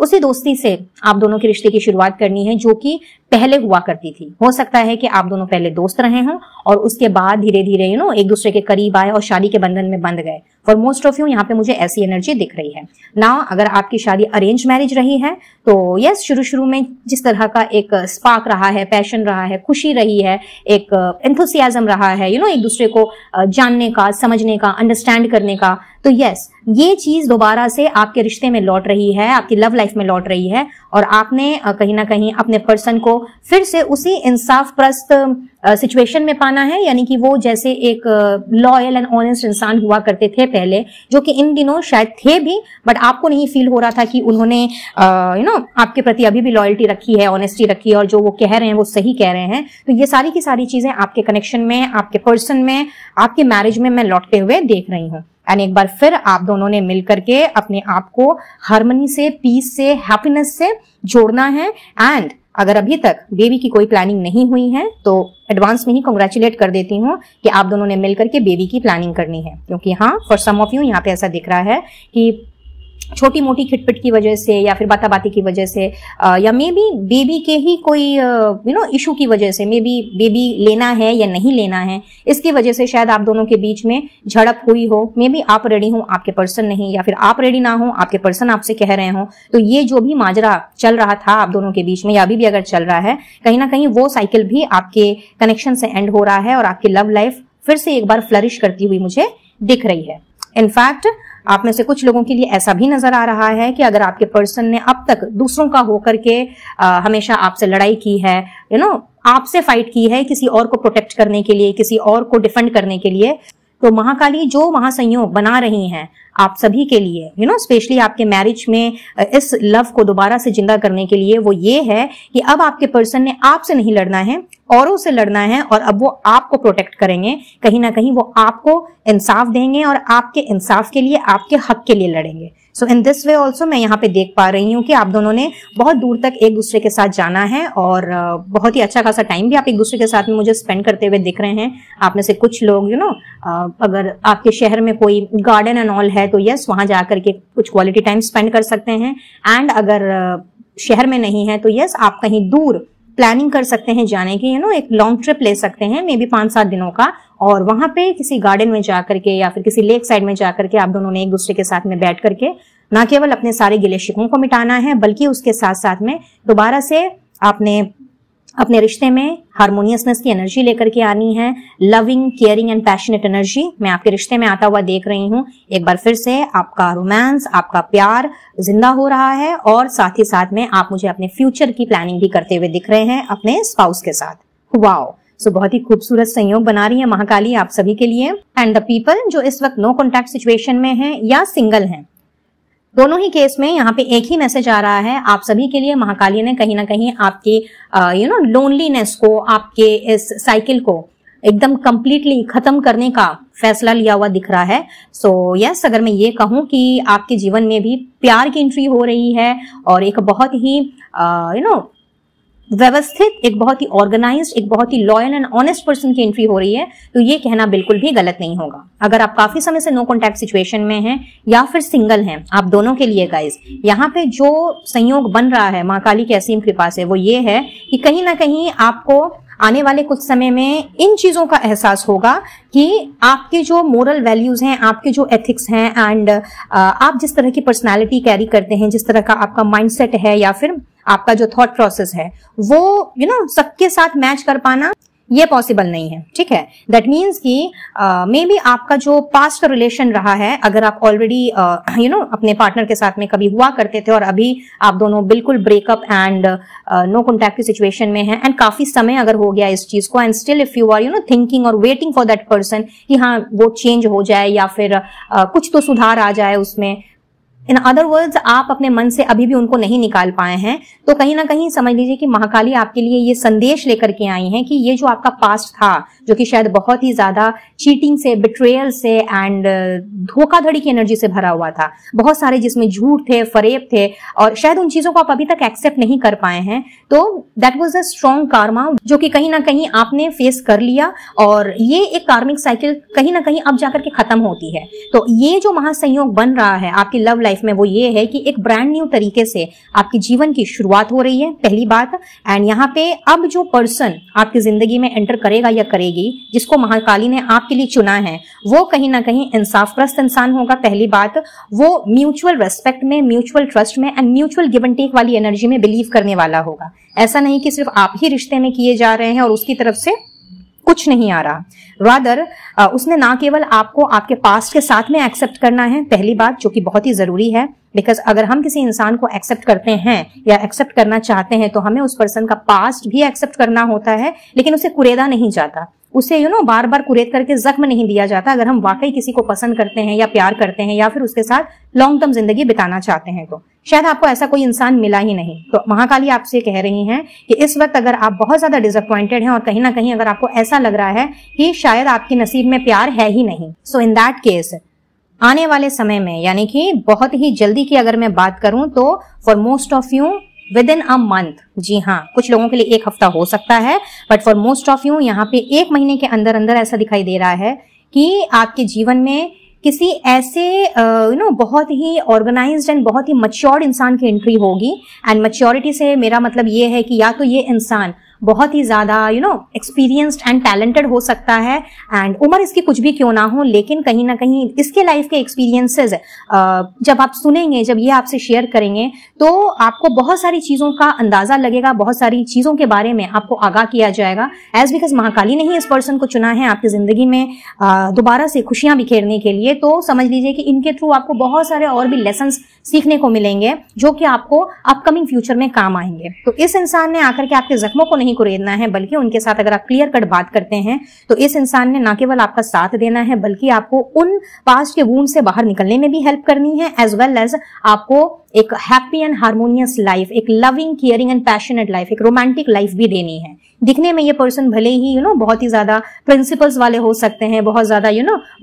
उसी दोस्ती से आप दोनों के रिश्ते की शुरुआत करनी है जो कि पहले हुआ करती थी। हो सकता है कि आप दोनों पहले दोस्त रहे हों और उसके बाद धीरे धीरे एक दूसरे के करीब आए और शादी के बंधन में बंध गए। फॉर मोस्ट ऑफ यू यहाँ पे मुझे ऐसी एनर्जी दिख रही है ना। अगर आपकी शादी अरेंज मैरिज रही है तो यस, शुरू में जिस तरह का एक स्पार्क रहा है, पैशन रहा है, खुशी रही है, एक एंथुसियाज्म रहा है एक दूसरे को जानने का, समझने का, अंडरस्टैंड करने का, तो यस, ये चीज दोबारा से आपके रिश्ते में लौट रही है, आपकी लव लाइफ में लौट रही है और आपने कहीं ना कहीं अपने पर्सन को फिर से उसी इंसाफ प्रस्त सिचुएशन में पाना है। यानी कि वो जैसे एक लॉयल एंड ऑनेस्ट इंसान हुआ करते थे पहले, जो कि इन दिनों शायद थे भी बट आपको नहीं फील हो रहा था कि उन्होंने आपके प्रति अभी भी लॉयल्टी रखी है, ऑनेस्टी रखी है और जो वो कह रहे हैं वो सही कह रहे हैं। तो ये सारी की सारी चीजें आपके कनेक्शन में, आपके पर्सन में, आपके मैरिज में मैं लौटते हुए देख रही हूँ। एंड एक बार फिर आप दोनों ने मिल करके अपने आप को हार्मनी से, पीस से, हैप्पीनेस से जोड़ना है। एंड अगर अभी तक बेबी की कोई प्लानिंग नहीं हुई है तो एडवांस में ही कांग्रेचुलेट कर देती हूँ कि आप दोनों ने मिलकर के बेबी की प्लानिंग करनी है, क्योंकि हाँ, फॉर सम ऑफ यू यहाँ पे ऐसा दिख रहा है कि छोटी मोटी खिटपिट की वजह से या फिर बाताबाती की वजह से या मे बी बेबी के ही कोई इशू की वजह से, मे बी बेबी लेना है या नहीं लेना है, इसकी वजह से शायद आप दोनों के बीच में झड़प हुई हो। मे बी आप रेडी हो, आपके पर्सन नहीं, या फिर आप रेडी ना हो, आपके पर्सन आपसे कह रहे हो। तो ये जो भी माजरा चल रहा था आप दोनों के बीच में या अभी भी अगर चल रहा है, कहीं ना कहीं वो साइकिल भी आपके कनेक्शन से एंड हो रहा है और आपकी लव लाइफ फिर से एक बार फ्लरिश करती हुई मुझे दिख रही है। इनफैक्ट आप में से कुछ लोगों के लिए ऐसा भी नजर आ रहा है कि अगर आपके पर्सन ने अब तक दूसरों का होकर के हमेशा आपसे लड़ाई की है, आपसे फाइट की है किसी और को प्रोटेक्ट करने के लिए, किसी और को डिफेंड करने के लिए, तो महाकाली जो महासंयोग बना रही हैं आप सभी के लिए, स्पेशली आपके मैरिज में इस लव को दोबारा से जिंदा करने के लिए, वो ये है कि अब आपके पर्सन ने आपसे नहीं लड़ना है, औरों से लड़ना है, और अब वो आपको प्रोटेक्ट करेंगे। कहीं ना कहीं वो आपको इंसाफ देंगे और आपके इंसाफ के लिए, आपके हक के लिए लड़ेंगे। सो इन दिस वे ऑल्सो मैं यहाँ पे देख पा रही हूँ कि आप दोनों ने बहुत दूर तक एक दूसरे के साथ जाना है और बहुत ही अच्छा खासा टाइम भी आप एक दूसरे के साथ में मुझे स्पेंड करते हुए दिख रहे हैं। आप में से कुछ लोग अगर आपके शहर में कोई गार्डन एंड ऑल है तो यस, वहां जाकर के कुछ क्वालिटी टाइम स्पेंड कर सकते हैं। एंड अगर शहर में नहीं है तो यस, आप कहीं दूर प्लानिंग कर सकते हैं जाने की, एक लॉन्ग ट्रिप ले सकते हैं, मे बी 5-7 दिनों का, और वहां पे किसी गार्डन में जाकर के या फिर किसी लेक साइड में जाकर के आप दोनों ने एक दूसरे के साथ में बैठ करके ना केवल अपने सारे गिले शिकवों को मिटाना है, बल्कि उसके साथ साथ में दोबारा से आपने अपने रिश्ते में हार्मोनियसनेस की एनर्जी लेकर के आनी है, loving, caring and passionate energy मैं आपके रिश्ते में आता हुआ देख रही हूँ। एक बार फिर से आपका रोमांस, आपका प्यार जिंदा हो रहा है, और साथ ही साथ में आप मुझे अपने फ्यूचर की प्लानिंग भी करते हुए दिख रहे हैं अपने स्पाउस के साथ। वाओ, सो बहुत ही खूबसूरत संयोग बना रही है महाकाली आप सभी के लिए। एंड द पीपल जो इस वक्त नो कॉन्टैक्ट सिचुएशन में हैं या सिंगल हैं, दोनों ही केस में यहाँ पे एक ही मैसेज आ रहा है आप सभी के लिए। महाकाली ने कहीं ना कहीं आपकी लोनलीनेस को, आपके इस साइकिल को एकदम कंप्लीटली खत्म करने का फैसला लिया हुआ दिख रहा है। सो यस, अगर मैं ये कहूं कि आपके जीवन में भी प्यार की एंट्री हो रही है और एक बहुत ही व्यवस्थित, एक बहुत ही ऑर्गेनाइज्ड, एक बहुत ही लॉयल एंड ऑनेस्ट पर्सन की एंट्री हो रही है, तो ये कहना बिल्कुल भी गलत नहीं होगा। अगर आप काफी समय से नो कॉन्टैक्ट सिचुएशन में हैं या फिर सिंगल हैं, आप दोनों के लिए गाइस यहाँ पे जो संयोग बन रहा है महाकाली की असीम कृपा से, वो ये है कि कहीं ना कहीं आपको आने वाले कुछ समय में इन चीजों का एहसास होगा कि आपके जो मोरल वैल्यूज हैं, आपके जो एथिक्स हैं, एंड आप जिस तरह की पर्सनालिटी कैरी करते हैं, जिस तरह का आपका माइंडसेट है या फिर आपका जो थॉट प्रोसेस है, वो सबके साथ मैच कर पाना ये पॉसिबल नहीं है। ठीक है, दैट मीन्स कि मे बी आपका जो पास्ट का रिलेशन रहा है, अगर आप ऑलरेडी अपने पार्टनर के साथ में कभी हुआ करते थे और अभी आप दोनों बिल्कुल ब्रेकअप एंड नो कॉन्टैक्ट की सिचुएशन में हैं, एंड काफी समय अगर हो गया इस चीज को, and still if you are thinking और वेटिंग फॉर दैट पर्सन कि हाँ वो चेंज हो जाए या फिर कुछ तो सुधार आ जाए उसमें, इन अदर वर्ड्स आप अपने मन से अभी भी उनको नहीं निकाल पाए हैं, तो कहीं ना कहीं समझ लीजिए कि महाकाली आपके लिए ये संदेश लेकर के आई हैं कि ये जो आपका पास्ट था, जो कि शायद बहुत ही ज्यादा चीटिंग से, बिट्रेयल से एंड धोखाधड़ी की एनर्जी से भरा हुआ था, बहुत सारे जिसमें झूठ थे, फरेब थे, और शायद उन चीजों को आप अभी तक एक्सेप्ट नहीं कर पाए हैं, तो that was a strong Karma जो कि कहीं ना कहीं आपने फेस कर लिया, और ये एक कार्मिक साइकिल कहीं ना कहीं अब जाकर के खत्म होती है। तो ये जो महासंयोग बन रहा है आपकी लव लाइफ में, वो ये है कि एक ब्रांड न्यू तरीके से आपकी जीवन की शुरुआत हो रही है, पहली बात। एंड यहाँ पे अब जो पर्सन आपकी जिंदगी में एंटर करेगा या करेगी, जिसको महाकाली ने आपके लिए चुना है, वो कहीं ना कहीं इंसाफप्रस्त इंसान होगा, पहली बात। वो म्यूचुअल रेस्पेक्ट में, म्यूचुअल ट्रस्ट में and mutual give and take वाली एनर्जी में बिलीव करने वाला होगा। ऐसा नहीं कि सिर्फ आप ही रिश्ते में किए जा रहे हैं और उसकी तरफ से कुछ नहीं आ रहा, रादर उसने ना केवल आपको आपके पास्ट के साथ में एक्सेप्ट करना है, पहली बात, जो कि बहुत ही जरूरी है, बिकॉज अगर हम किसी इंसान को एक्सेप्ट करते हैं या एक्सेप्ट करना चाहते हैं तो हमें उस पर्सन का पास्ट भी एक्सेप्ट करना होता है, लेकिन उसे कुरेदा नहीं जाता, उसे बार बार कुरेद करके जख्म नहीं दिया जाता। अगर हम वाकई किसी को पसंद करते हैं या प्यार करते हैं या फिर उसके साथ लॉन्ग टर्म जिंदगी बिताना चाहते हैं, तो शायद आपको ऐसा कोई इंसान मिला ही नहीं। तो महाकाली आपसे कह रही हैं कि इस वक्त अगर आप बहुत ज्यादा डिसअपॉइंटेड हैं और कहीं ना कहीं अगर आपको ऐसा लग रहा है कि शायद आपके नसीब में प्यार है ही नहीं, सो इन दैट केस आने वाले समय में, यानी कि बहुत ही जल्दी की अगर मैं बात करूं तो for most of you within a month, जी हाँ, कुछ लोगों के लिए 1 हफ्ता हो सकता है, but for most of you यहाँ पे 1 महीने के अंदर अंदर ऐसा दिखाई दे रहा है कि आपके जीवन में किसी ऐसे बहुत ही ऑर्गेनाइज्ड एंड बहुत ही मैच्योर्ड इंसान की एंट्री होगी। एंड मैच्योरिटी से मेरा मतलब ये है कि या तो ये इंसान बहुत ही ज्यादा एक्सपीरियंस्ड एंड टैलेंटेड हो सकता है, एंड उम्र इसकी कुछ भी क्यों ना हो, लेकिन कहीं ना कहीं इसके लाइफ के एक्सपीरियंसेस जब आप सुनेंगे, जब ये आपसे शेयर करेंगे, तो आपको बहुत सारी चीजों का अंदाजा लगेगा, बहुत सारी चीजों के बारे में आपको आगाह किया जाएगा। एज बिकॉज महाकाली ने ही इस पर्सन को चुना है आपकी जिंदगी में दोबारा से खुशियां बिखेरने के लिए, तो समझ लीजिए कि इनके थ्रू आपको बहुत सारे और भी लेसन्स सीखने को मिलेंगे जो कि आपको अपकमिंग फ्यूचर में काम आएंगे। तो इस इंसान ने आकर के आपके जख्मों को नहीं कुरेदना है, बल्कि उनके साथ अगर आप क्लियर कट बात करते हैं तो इस इंसान ने ना केवल आपका साथ देना है, बल्कि आपको उन पास्ट के वूंड से बाहर निकलने में भी हेल्प करनी है, एज वेल एज आपको एक हैप्पी एंड हार्मोनियस लाइफ, एक loving, caring and passionate life, एक रोमांटिक लाइफ भी देनी है। दिखने में ये पर्सन भले ही बहुत ही ज्यादा प्रिंसिपल्स वाले हो सकते हैं, बहुत ज्यादा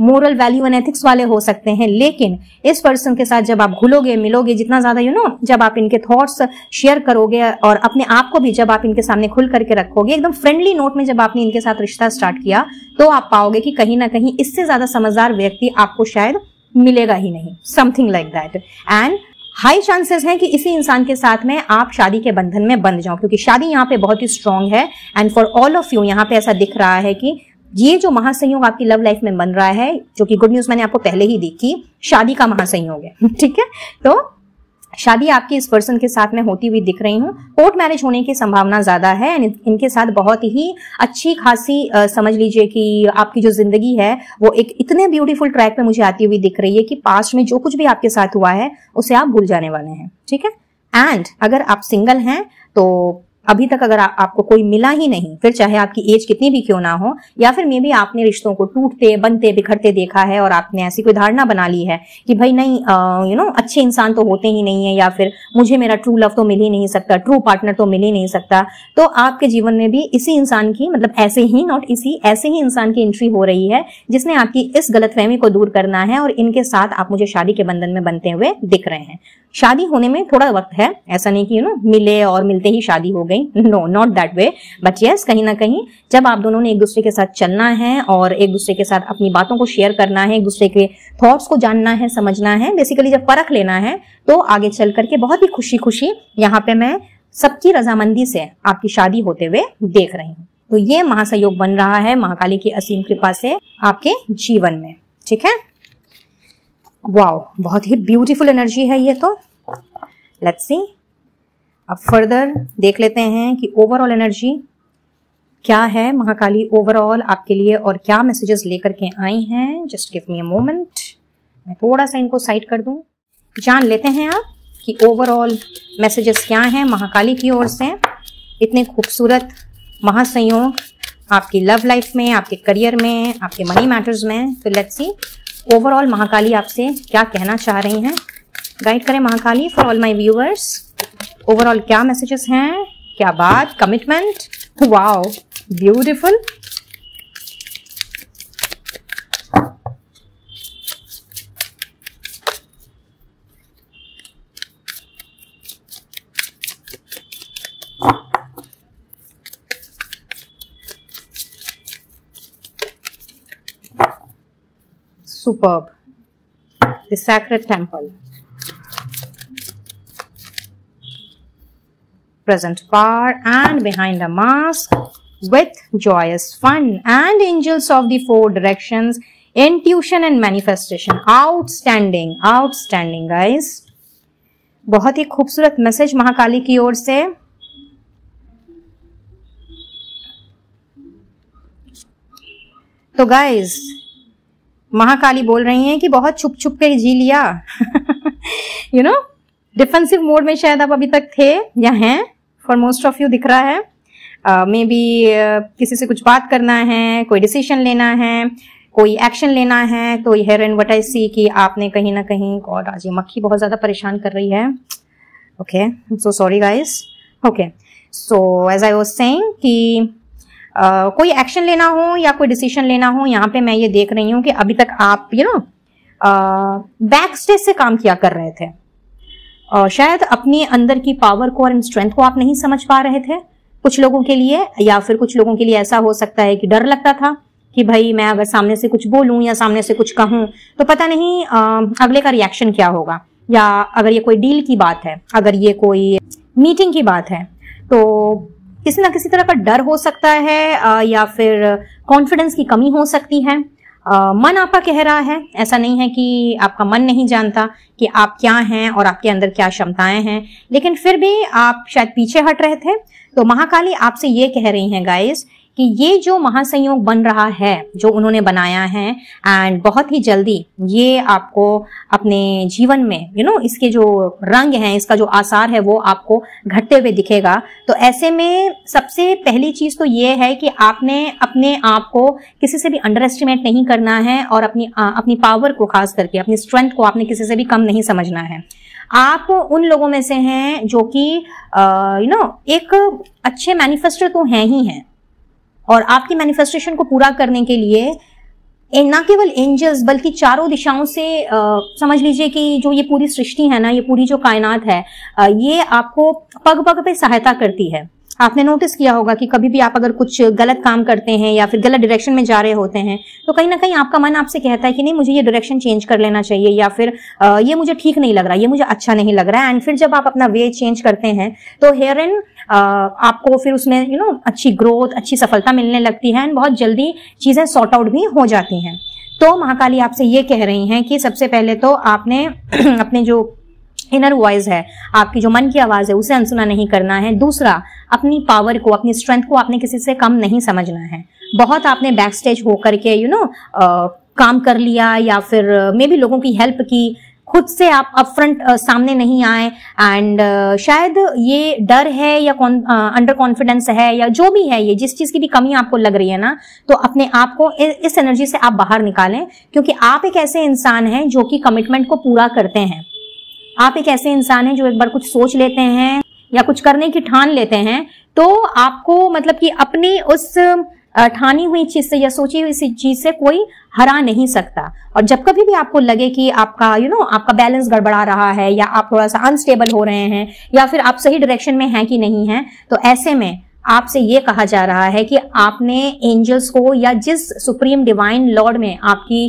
मोरल वैल्यू एंड एथिक्स वाले हो सकते हैं, लेकिन इस पर्सन के साथ जब आप घुलोगे मिलोगे, जितना ज्यादा जब आप इनके थॉट्स शेयर करोगे और अपने आप को भी जब आप इनके सामने खुल करके रखोगे, एकदम फ्रेंडली नोट में जब आपने इनके साथ रिश्ता स्टार्ट किया, तो आप पाओगे कि कहीं ना कहीं इससे ज्यादा समझदार व्यक्ति आपको शायद मिलेगा ही नहीं, something like that. And high chances हैं कि इसी इंसान के साथ में आप शादी के बंधन में बंध जाओ, क्योंकि शादी यहाँ पे बहुत ही स्ट्रांग है। And for all of you यहाँ पे ऐसा दिख रहा है कि ये जो महासंयोग आपकी लव लाइफ में बन रहा है, जो कि गुड न्यूज मैंने आपको पहले ही दी कि शादी का महासंयोग है, ठीक है। तो शादी आपकी इस पर्सन के साथ में होती हुई दिख रही हूँ, कोर्ट मैरिज होने की संभावना ज्यादा है। एंड इनके साथ बहुत ही अच्छी खासी समझ लीजिए कि आपकी जो जिंदगी है वो एक इतने ब्यूटीफुल ट्रैक पे मुझे आती हुई दिख रही है कि पास्ट में जो कुछ भी आपके साथ हुआ है उसे आप भूल जाने वाले हैं, ठीक है। एंड अगर आप सिंगल हैं तो अभी तक अगर आपको कोई मिला ही नहीं, फिर चाहे आपकी एज कितनी भी क्यों ना हो, या फिर मे बी आपने रिश्तों को टूटते बनते बिखरते देखा है और आपने ऐसी कोई धारणा बना ली है कि भाई नहीं अच्छे इंसान तो होते ही नहीं है, या फिर मुझे मेरा ट्रू लव तो मिल ही नहीं सकता, ट्रू पार्टनर तो मिल ही नहीं सकता, तो आपके जीवन में भी इसी इंसान की, मतलब ऐसे ही ऐसे ही इंसान की एंट्री हो रही है जिसने आपकी इस गलतफहमी को दूर करना है, और इनके साथ आप मुझे शादी के बंधन में बनते हुए दिख रहे हैं। शादी होने में थोड़ा वक्त है, ऐसा नहीं कि मिले और मिलते ही शादी हो गई, no not that way, but yes कहीं ना कहीं जब आप दोनों ने एक दूसरे के साथ चलना है और एक दूसरे के साथ अपनी बातों को शेयर करना है, एक दूसरे के थॉट्स को जानना है, समझना है, बेसिकली जब परख लेना है, तो आगे चल करके बहुत ही खुशी खुशी यहाँ पे मैं सबकी रजामंदी से आपकी शादी होते हुए देख रही हूँ। तो ये महासंयोग बन रहा है महाकाली की असीम कृपा से आपके जीवन में, ठीक है। वाओ, बहुत ही ब्यूटीफुल एनर्जी है ये तो। लेट्स सी, अब फर्दर देख लेते हैं कि ओवरऑल एनर्जी क्या है महाकाली ओवरऑल आपके लिए, और क्या मैसेजेस लेकर के आई हैं। Just give me a moment, मैं थोड़ा सा इनको साइड कर दूं। जान लेते हैं आप कि ओवरऑल मैसेजेस क्या हैं महाकाली की ओर से। इतने खूबसूरत महासंयोग आपकी लव लाइफ में, आपके करियर में, आपके मनी मैटर्स में। तो लेट्स सी ओवरऑल महाकाली आपसे क्या कहना चाह रही हैं। गाइड करें Mahakali for all my viewers. Overall क्या मैसेजेस हैं, क्या बात, commitment, wow beautiful. Superb. The sacred temple. Present power and behind the mask with joyous fun and angels of the four directions, intuition and manifestation. Outstanding, outstanding guys. बहुत ही खूबसूरत message Mahakali की ओर से। तो guys Mahakali बोल रही हैं कि बहुत छुप छुप के जी लिया डिफेंसिव मोड में शायद आप अभी तक थे या हैं, फॉर मोस्ट ऑफ यू दिख रहा है। मे बी किसी से कुछ बात करना है, कोई डिसीजन लेना है, कोई एक्शन लेना है, तो हियर एंड व्हाट आई सी कि आपने कहीं ना कहीं, गॉड आज ये मक्खी बहुत ज्यादा परेशान कर रही है। Okay, so sorry guys. Okay, so as I was saying कि कोई एक्शन लेना हो या कोई डिसीजन लेना हो, यहाँ पे मैं ये देख रही हूँ कि अभी तक आप बैक स्टेज से काम किया कर रहे थे, शायद अपनी अंदर की पावर को और स्ट्रेंथ को आप नहीं समझ पा रहे थे कुछ लोगों के लिए, या फिर कुछ लोगों के लिए ऐसा हो सकता है कि डर लगता था कि भाई मैं अगर सामने से कुछ बोलूं या सामने से कुछ कहूं तो पता नहीं अगले का रिएक्शन क्या होगा, या अगर ये कोई डील की बात है, अगर ये कोई मीटिंग की बात है, तो किसी ना किसी तरह का डर हो सकता है या फिर कॉन्फिडेंस की कमी हो सकती है। मन आपका कह रहा है, ऐसा नहीं है कि आपका मन नहीं जानता कि आप क्या हैं और आपके अंदर क्या क्षमताएं हैं, लेकिन फिर भी आप शायद पीछे हट रहे थे। तो महाकाली आपसे ये कह रही हैं गाइस कि ये जो महासंयोग बन रहा है, जो उन्होंने बनाया है, एंड बहुत ही जल्दी ये आपको अपने जीवन में इसके जो रंग हैं, इसका जो आसार है वो आपको घटते हुए दिखेगा। तो ऐसे में सबसे पहली चीज तो ये है कि आपने अपने आप को किसी से भी अंडर एस्टिमेट नहीं करना है और अपनी पावर को, खास करके अपनी स्ट्रेंथ को आपने किसी से भी कम नहीं समझना है। आप उन लोगों में से हैं जो कि एक अच्छे मैनिफेस्टर तो हैं ही हैं, और आपकी मैनिफेस्टेशन को पूरा करने के लिए ना केवल एंजल्स बल्कि चारों दिशाओं से समझ लीजिए कि जो ये पूरी सृष्टि है ना, ये पूरी जो कायनात है, ये आपको पग पग पे सहायता करती है। आपने नोटिस किया होगा कि कभी भी आप अगर कुछ गलत काम करते हैं या फिर गलत डायरेक्शन में जा रहे होते हैं तो कहीं ना कहीं आपका मन आपसे कहता है कि नहीं, मुझे ये डायरेक्शन चेंज कर लेना चाहिए, या फिर ये मुझे ठीक नहीं लग रहा, ये मुझे अच्छा नहीं लग रहा है। एंड फिर जब आप अपना वे चेंज करते हैं तो हेयर इन आपको फिर उसमें अच्छी ग्रोथ, अच्छी सफलता मिलने लगती है, एंड बहुत जल्दी चीजें सॉर्ट आउट भी हो जाती हैं। तो महाकाली आपसे ये कह रही हैं कि सबसे पहले तो आपने अपने जो इनर वॉइस है, आपकी जो मन की आवाज है, उसे अनसुना नहीं करना है। दूसरा, अपनी पावर को, अपनी स्ट्रेंथ को आपने किसी से कम नहीं समझना है। बहुत आपने बैक स्टेज होकर के काम कर लिया, या फिर मे बी लोगों की हेल्प की, खुद से आप अपफ्रंट सामने नहीं आए, एंड शायद ये डर है या अंडर कॉन्फिडेंस है या जो भी है, ये जिस चीज की भी कमी आपको लग रही है ना, तो अपने आप को इस एनर्जी से आप बाहर निकालें, क्योंकि आप एक ऐसे इंसान हैं जो कि कमिटमेंट को पूरा करते हैं। आप एक ऐसे इंसान हैं जो एक बार कुछ सोच लेते हैं या कुछ करने की ठान लेते हैं तो आपको मतलब कि अपनी उस ठानी हुई चीज से या सोची हुई चीज से कोई हरा नहीं सकता। और जब कभी भी आपको लगे कि आपका आपका बैलेंस गड़बड़ा रहा है, या आप थोड़ा सा अनस्टेबल हो रहे हैं, या फिर आप सही डायरेक्शन में हैं कि नहीं हैं, तो ऐसे में आपसे ये कहा जा रहा है कि आपने एंजल्स को, या जिस सुप्रीम डिवाइन लॉर्ड में आपकी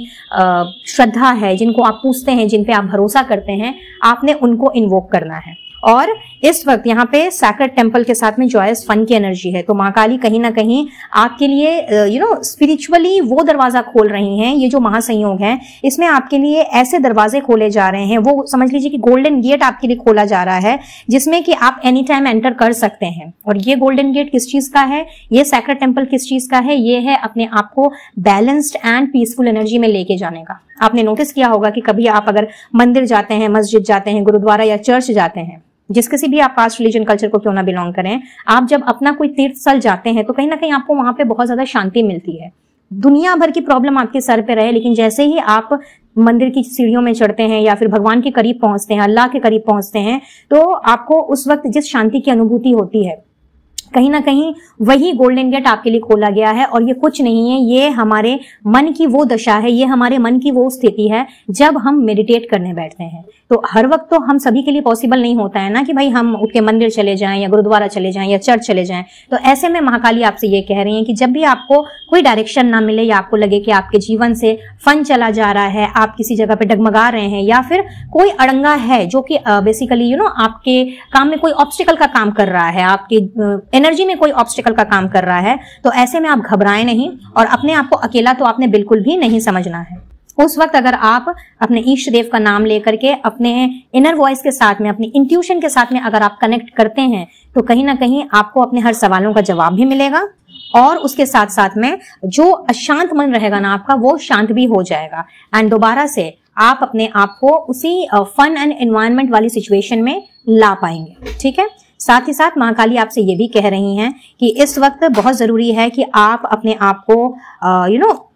श्रद्धा है, जिनको आप पूछते हैं, जिन पे आप भरोसा करते हैं, आपने उनको इन्वोक करना है। और इस वक्त यहाँ पे सैक्रेड टेम्पल के साथ में जॉयस फन की एनर्जी है, तो माँ काली कहीं ना कहीं आपके लिए स्पिरिचुअली वो दरवाजा खोल रही हैं। ये जो महासंयोग है, इसमें आपके लिए ऐसे दरवाजे खोले जा रहे हैं, वो समझ लीजिए कि गोल्डन गेट आपके लिए खोला जा रहा है, जिसमें कि आप एनी टाइम एंटर कर सकते हैं। और ये गोल्डन गेट किस चीज का है, ये सैक्रेड टेम्पल किस चीज का है, ये है अपने आप को बैलेंस्ड एंड पीसफुल एनर्जी में लेके जाने का। आपने नोटिस किया होगा कि कभी आप अगर मंदिर जाते हैं, मस्जिद जाते हैं, गुरुद्वारा या चर्च जाते हैं, जिस किसी भी आप कास्ट रिलीजन कल्चर को क्यों ना बिलोंग करें, आप जब अपना कोई तीर्थ स्थल जाते हैं तो कहीं ना कहीं आपको वहां पे बहुत ज्यादा शांति मिलती है। दुनिया भर की प्रॉब्लम आपके सर पे रहे, लेकिन जैसे ही आप मंदिर की सीढ़ियों में चढ़ते हैं या फिर भगवान के करीब पहुंचते हैं, अल्लाह के करीब पहुंचते हैं, तो आपको उस वक्त जिस शांति की अनुभूति होती है, कहीं ना कहीं वही गोल्डन गेट आपके लिए खोला गया है। और ये कुछ नहीं है, ये हमारे मन की वो दशा है, ये हमारे मन की वो स्थिति है जब हम मेडिटेट करने बैठते हैं। तो हर वक्त तो हम सभी के लिए पॉसिबल नहीं होता है ना कि भाई हम उठ के मंदिर चले जाएं या गुरुद्वारा चले जाएं या चर्च चले जाएं। तो ऐसे में महाकाली आपसे ये कह रही हैं कि जब भी आपको कोई डायरेक्शन ना मिले, या आपको लगे कि आपके जीवन से फन चला जा रहा है, आप किसी जगह पे डगमगा रहे हैं, या फिर कोई अड़ंगा है जो कि बेसिकली आपके काम में कोई ऑब्स्टिकल का काम कर रहा है, आपकी एनर्जी में कोई ऑब्स्टिकल का काम कर रहा है, तो ऐसे में आप घबराएं नहीं, और अपने आप को अकेला तो आपने बिल्कुल भी नहीं समझना है। उस वक्त अगर आप अपने ईष्ट देव का नाम लेकर के अपने इनर वॉइस के साथ में, अपनी इंट्यूशन के साथ में अगर आप कनेक्ट करते हैं, तो कहीं ना कहीं आपको अपने हर सवालों का जवाब भी मिलेगा, और उसके साथ साथ में जो अशांत मन रहेगा ना आपका, वो शांत भी हो जाएगा, एंड दोबारा से आप अपने आप को उसी फन एंड एनवायरनमेंट वाली सिचुएशन में ला पाएंगे। ठीक है। साथ ही साथ महाकाली आपसे ये भी कह रही हैं कि इस वक्त बहुत जरूरी है कि आप अपने आप को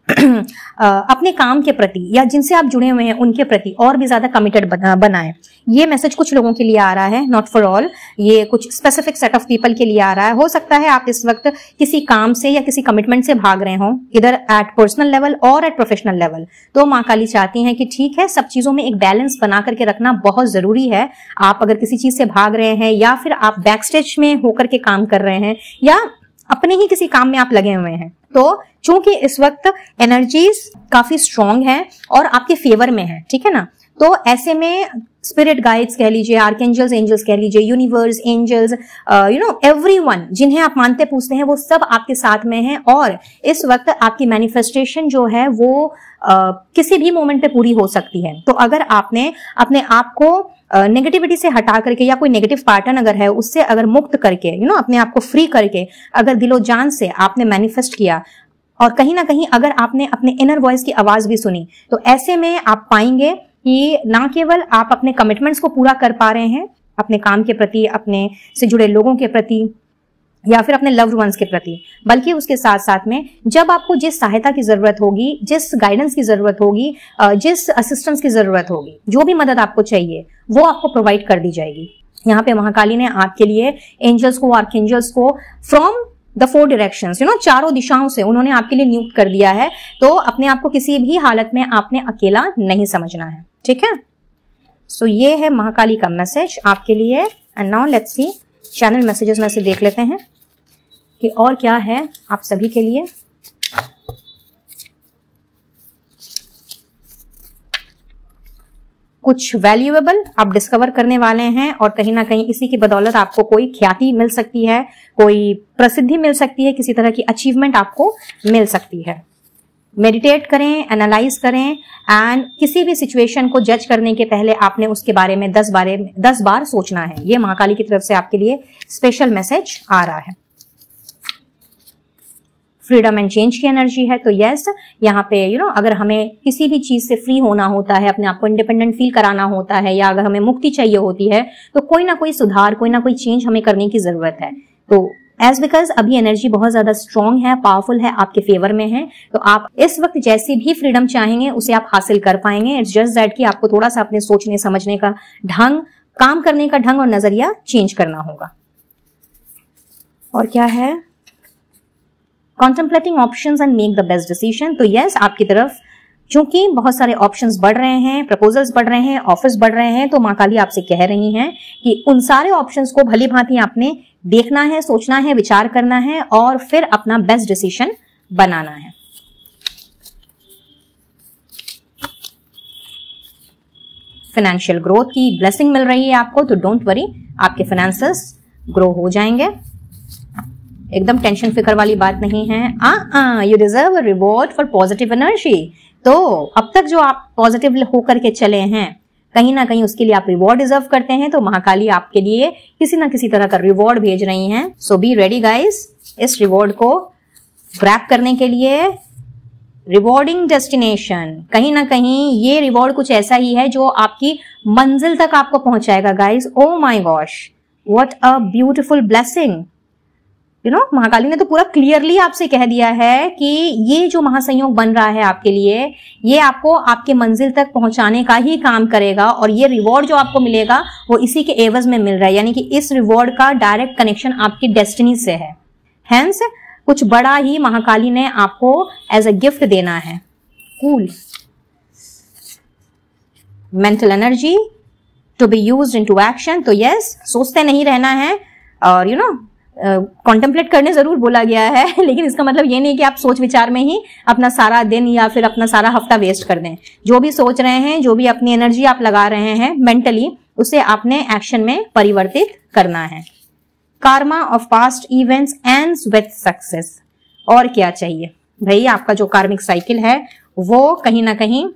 अपने काम के प्रति, या जिनसे आप जुड़े हुए हैं उनके प्रति और भी ज्यादा कमिटेड बनाएं। ये मैसेज कुछ लोगों के लिए आ रहा है, नॉट फॉर ऑल, ये कुछ स्पेसिफिक सेट ऑफ पीपल के लिए आ रहा है। हो सकता है आप इस वक्त किसी काम से या किसी कमिटमेंट से भाग रहे हो, इधर एट पर्सनल लेवल और एट प्रोफेशनल लेवल। तो माँ काली चाहती हैं कि ठीक है, सब चीजों में एक बैलेंस बना करके रखना बहुत जरूरी है। आप अगर किसी चीज से भाग रहे हैं, या फिर आप बैक स्टेज में होकर के काम कर रहे हैं, या अपने ही किसी काम में आप लगे हुए हैं, तो चूंकि इस वक्त एनर्जीज काफी स्ट्रांग है और आपके फेवर में है, ठीक है ना, तो ऐसे में स्पिरिट गाइड्स कह लीजिए, आर्कएंजल्स, एंजल्स कह लीजिए, यूनिवर्स, एंजल्स, एवरीवन जिन्हें आप मानते पूछते हैं वो सब आपके साथ में हैं। और इस वक्त आपकी मैनिफेस्टेशन जो है वो किसी भी मोमेंट पे पूरी हो सकती है। तो अगर आपने अपने आप को नेगेटिविटी से हटा करके या कोई नेगेटिव पैटर्न अगर है उससे अगर मुक्त करके अपने आप को फ्री करके अगर दिलो जान से आपने मैनिफेस्ट किया और कहीं ना कहीं अगर आपने अपने इनर वॉइस की आवाज भी सुनी, तो ऐसे में आप पाएंगे कि ना केवल आप अपने कमिटमेंट्स को पूरा कर पा रहे हैं अपने काम के प्रति, अपने से जुड़े लोगों के प्रति या फिर अपने लव्ड वंस के प्रति, बल्कि उसके साथ साथ में जब आपको जिस सहायता की जरूरत होगी, जिस गाइडेंस की जरूरत होगी, जिस असिस्टेंस की जरूरत होगी, जो भी मदद आपको चाहिए वो आपको प्रोवाइड कर दी जाएगी। यहाँ पे महाकाली ने आपके लिए एंजल्स को, आर्कएंजल्स को फ्रॉम द 4 डायरेक्शंस, चारों दिशाओं से उन्होंने आपके लिए नियुक्त कर दिया है। तो अपने आप को किसी भी हालत में आपने अकेला नहीं समझना है, ठीक है। सो ये है महाकाली का मैसेज आपके लिए। And now let's see channel messages में से देख लेते हैं कि और क्या है आप सभी के लिए। कुछ वैल्यूएबल आप डिस्कवर करने वाले हैं और कहीं ना कहीं इसी की बदौलत आपको कोई ख्याति मिल सकती है, कोई प्रसिद्धि मिल सकती है, किसी तरह की अचीवमेंट आपको मिल सकती है। मेडिटेट करें, एनालाइज करें एंड किसी भी सिचुएशन को जज करने के पहले आपने उसके बारे में 10 बार सोचना है। ये महाकाली की तरफ से आपके लिए स्पेशल मैसेज आ रहा है। फ्रीडम एंड चेंज की एनर्जी है, तो यस यहाँ पे अगर हमें किसी भी चीज से फ्री होना होता है, अपने आप को इंडिपेंडेंट फील कराना होता है, या अगर हमें मुक्ति चाहिए होती है, तो कोई ना कोई सुधार, कोई ना कोई चेंज हमें करने की जरूरत है। तो एज बिकॉज अभी एनर्जी बहुत ज्यादा स्ट्रांग है, पावरफुल है, आपके फेवर में है, तो आप इस वक्त जैसी भी फ्रीडम चाहेंगे उसे आप हासिल कर पाएंगे। इट्स जस्ट दैट कि आपको थोड़ा सा अपने सोचने समझने का ढंग, काम करने का ढंग और नजरिया चेंज करना होगा। और क्या है, contemplating options and make the best decision. तो यस आपकी तरफ चूंकि बहुत सारे ऑप्शंस बढ़ रहे हैं, प्रपोजल्स बढ़ रहे हैं, ऑफर्स बढ़ रहे हैं, तो मां काली आपसे कह रही हैं कि उन सारे ऑप्शंस को भली भांति आपने देखना है, सोचना है, विचार करना है और फिर अपना बेस्ट डिसीजन बनाना है। फाइनेंशियल ग्रोथ की ब्लेसिंग मिल रही है आपको, तो डोंट वरी, आपके फाइनेंसेस ग्रो हो जाएंगे। एकदम टेंशन फिकर वाली बात नहीं है। You deserve a reward for positive energy. तो अब तक जो आप पॉजिटिव होकर के चले हैं, कहीं ना कहीं उसके लिए आप रिवॉर्ड डिजर्व करते हैं, तो महाकाली आपके लिए किसी ना किसी तरह का रिवॉर्ड भेज रही हैं। सो बी रेडी गाइस, इस रिवॉर्ड को ग्रैब करने के लिए। रिवॉर्डिंग डेस्टिनेशन, कहीं ना कहीं ये रिवॉर्ड कुछ ऐसा ही है जो आपकी मंजिल तक आपको पहुंचाएगा guys. Oh my gosh, what a beautiful blessing. Mahakali ने तो पूरा क्लियरली आपसे कह दिया है कि ये जो महासंयोग बन रहा है आपके लिए, ये आपको आपके मंजिल तक पहुंचाने का ही काम करेगा और ये रिवॉर्ड जो आपको मिलेगा वो इसी के एवज में मिल रहा है। यानी कि इस रिवॉर्ड का डायरेक्ट कनेक्शन आपकी डेस्टिनी से है। हेंस कुछ बड़ा ही महाकाली ने आपको एज अ गिफ्ट देना है। Cool mental energy to be used into action. तो यस, सोचते नहीं रहना है और कॉन्टेम्पलेट करने जरूर बोला गया है, लेकिन इसका मतलब ये नहीं कि आप सोच विचार में ही अपना सारा दिन या फिर अपना सारा हफ्ता वेस्ट कर दें। जो भी सोच रहे हैं, जो भी अपनी एनर्जी आप लगा रहे हैं मेंटली, उसे आपने एक्शन में परिवर्तित करना है। Karma of past events ends with success. और क्या चाहिए भाई, आपका जो कार्मिक साइकिल है वो कहीं ना कहीं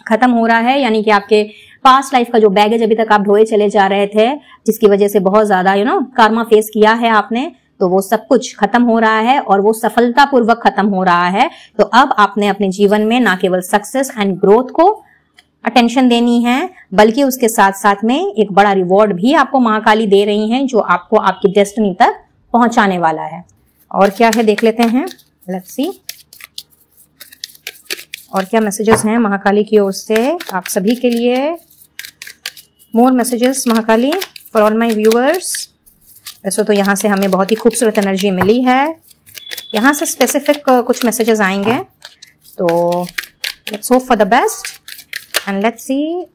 खत्म हो रहा है। यानी कि आपके पास्ट लाइफ का जो बैगेज अभी तक आप ढोए चले जा रहे थे, जिसकी वजह से बहुत ज्यादा कार्मा फेस किया है आपने, तो वो सब कुछ खत्म हो रहा है और वो सफलतापूर्वक खत्म हो रहा है। तो अब आपने अपने जीवन में ना केवल सक्सेस एंड ग्रोथ को अटेंशन देनी है, बल्कि उसके साथ साथ में एक बड़ा रिवॉर्ड भी आपको महाकाली दे रही हैं, जो आपको आपकी डेस्टिनी तक पहुंचाने वाला है। और क्या है देख लेते हैं, लेट्स सी और क्या मैसेजेस हैं महाकाली की ओर से आप सभी के लिए। मोर messages Mahakali for all my viewers. वैसे तो यहाँ से हमें बहुत ही खूबसूरत एनर्जी मिली है, यहाँ से स्पेसिफिक कुछ मैसेजेस आएंगे, तो let's hope for the best and let's see.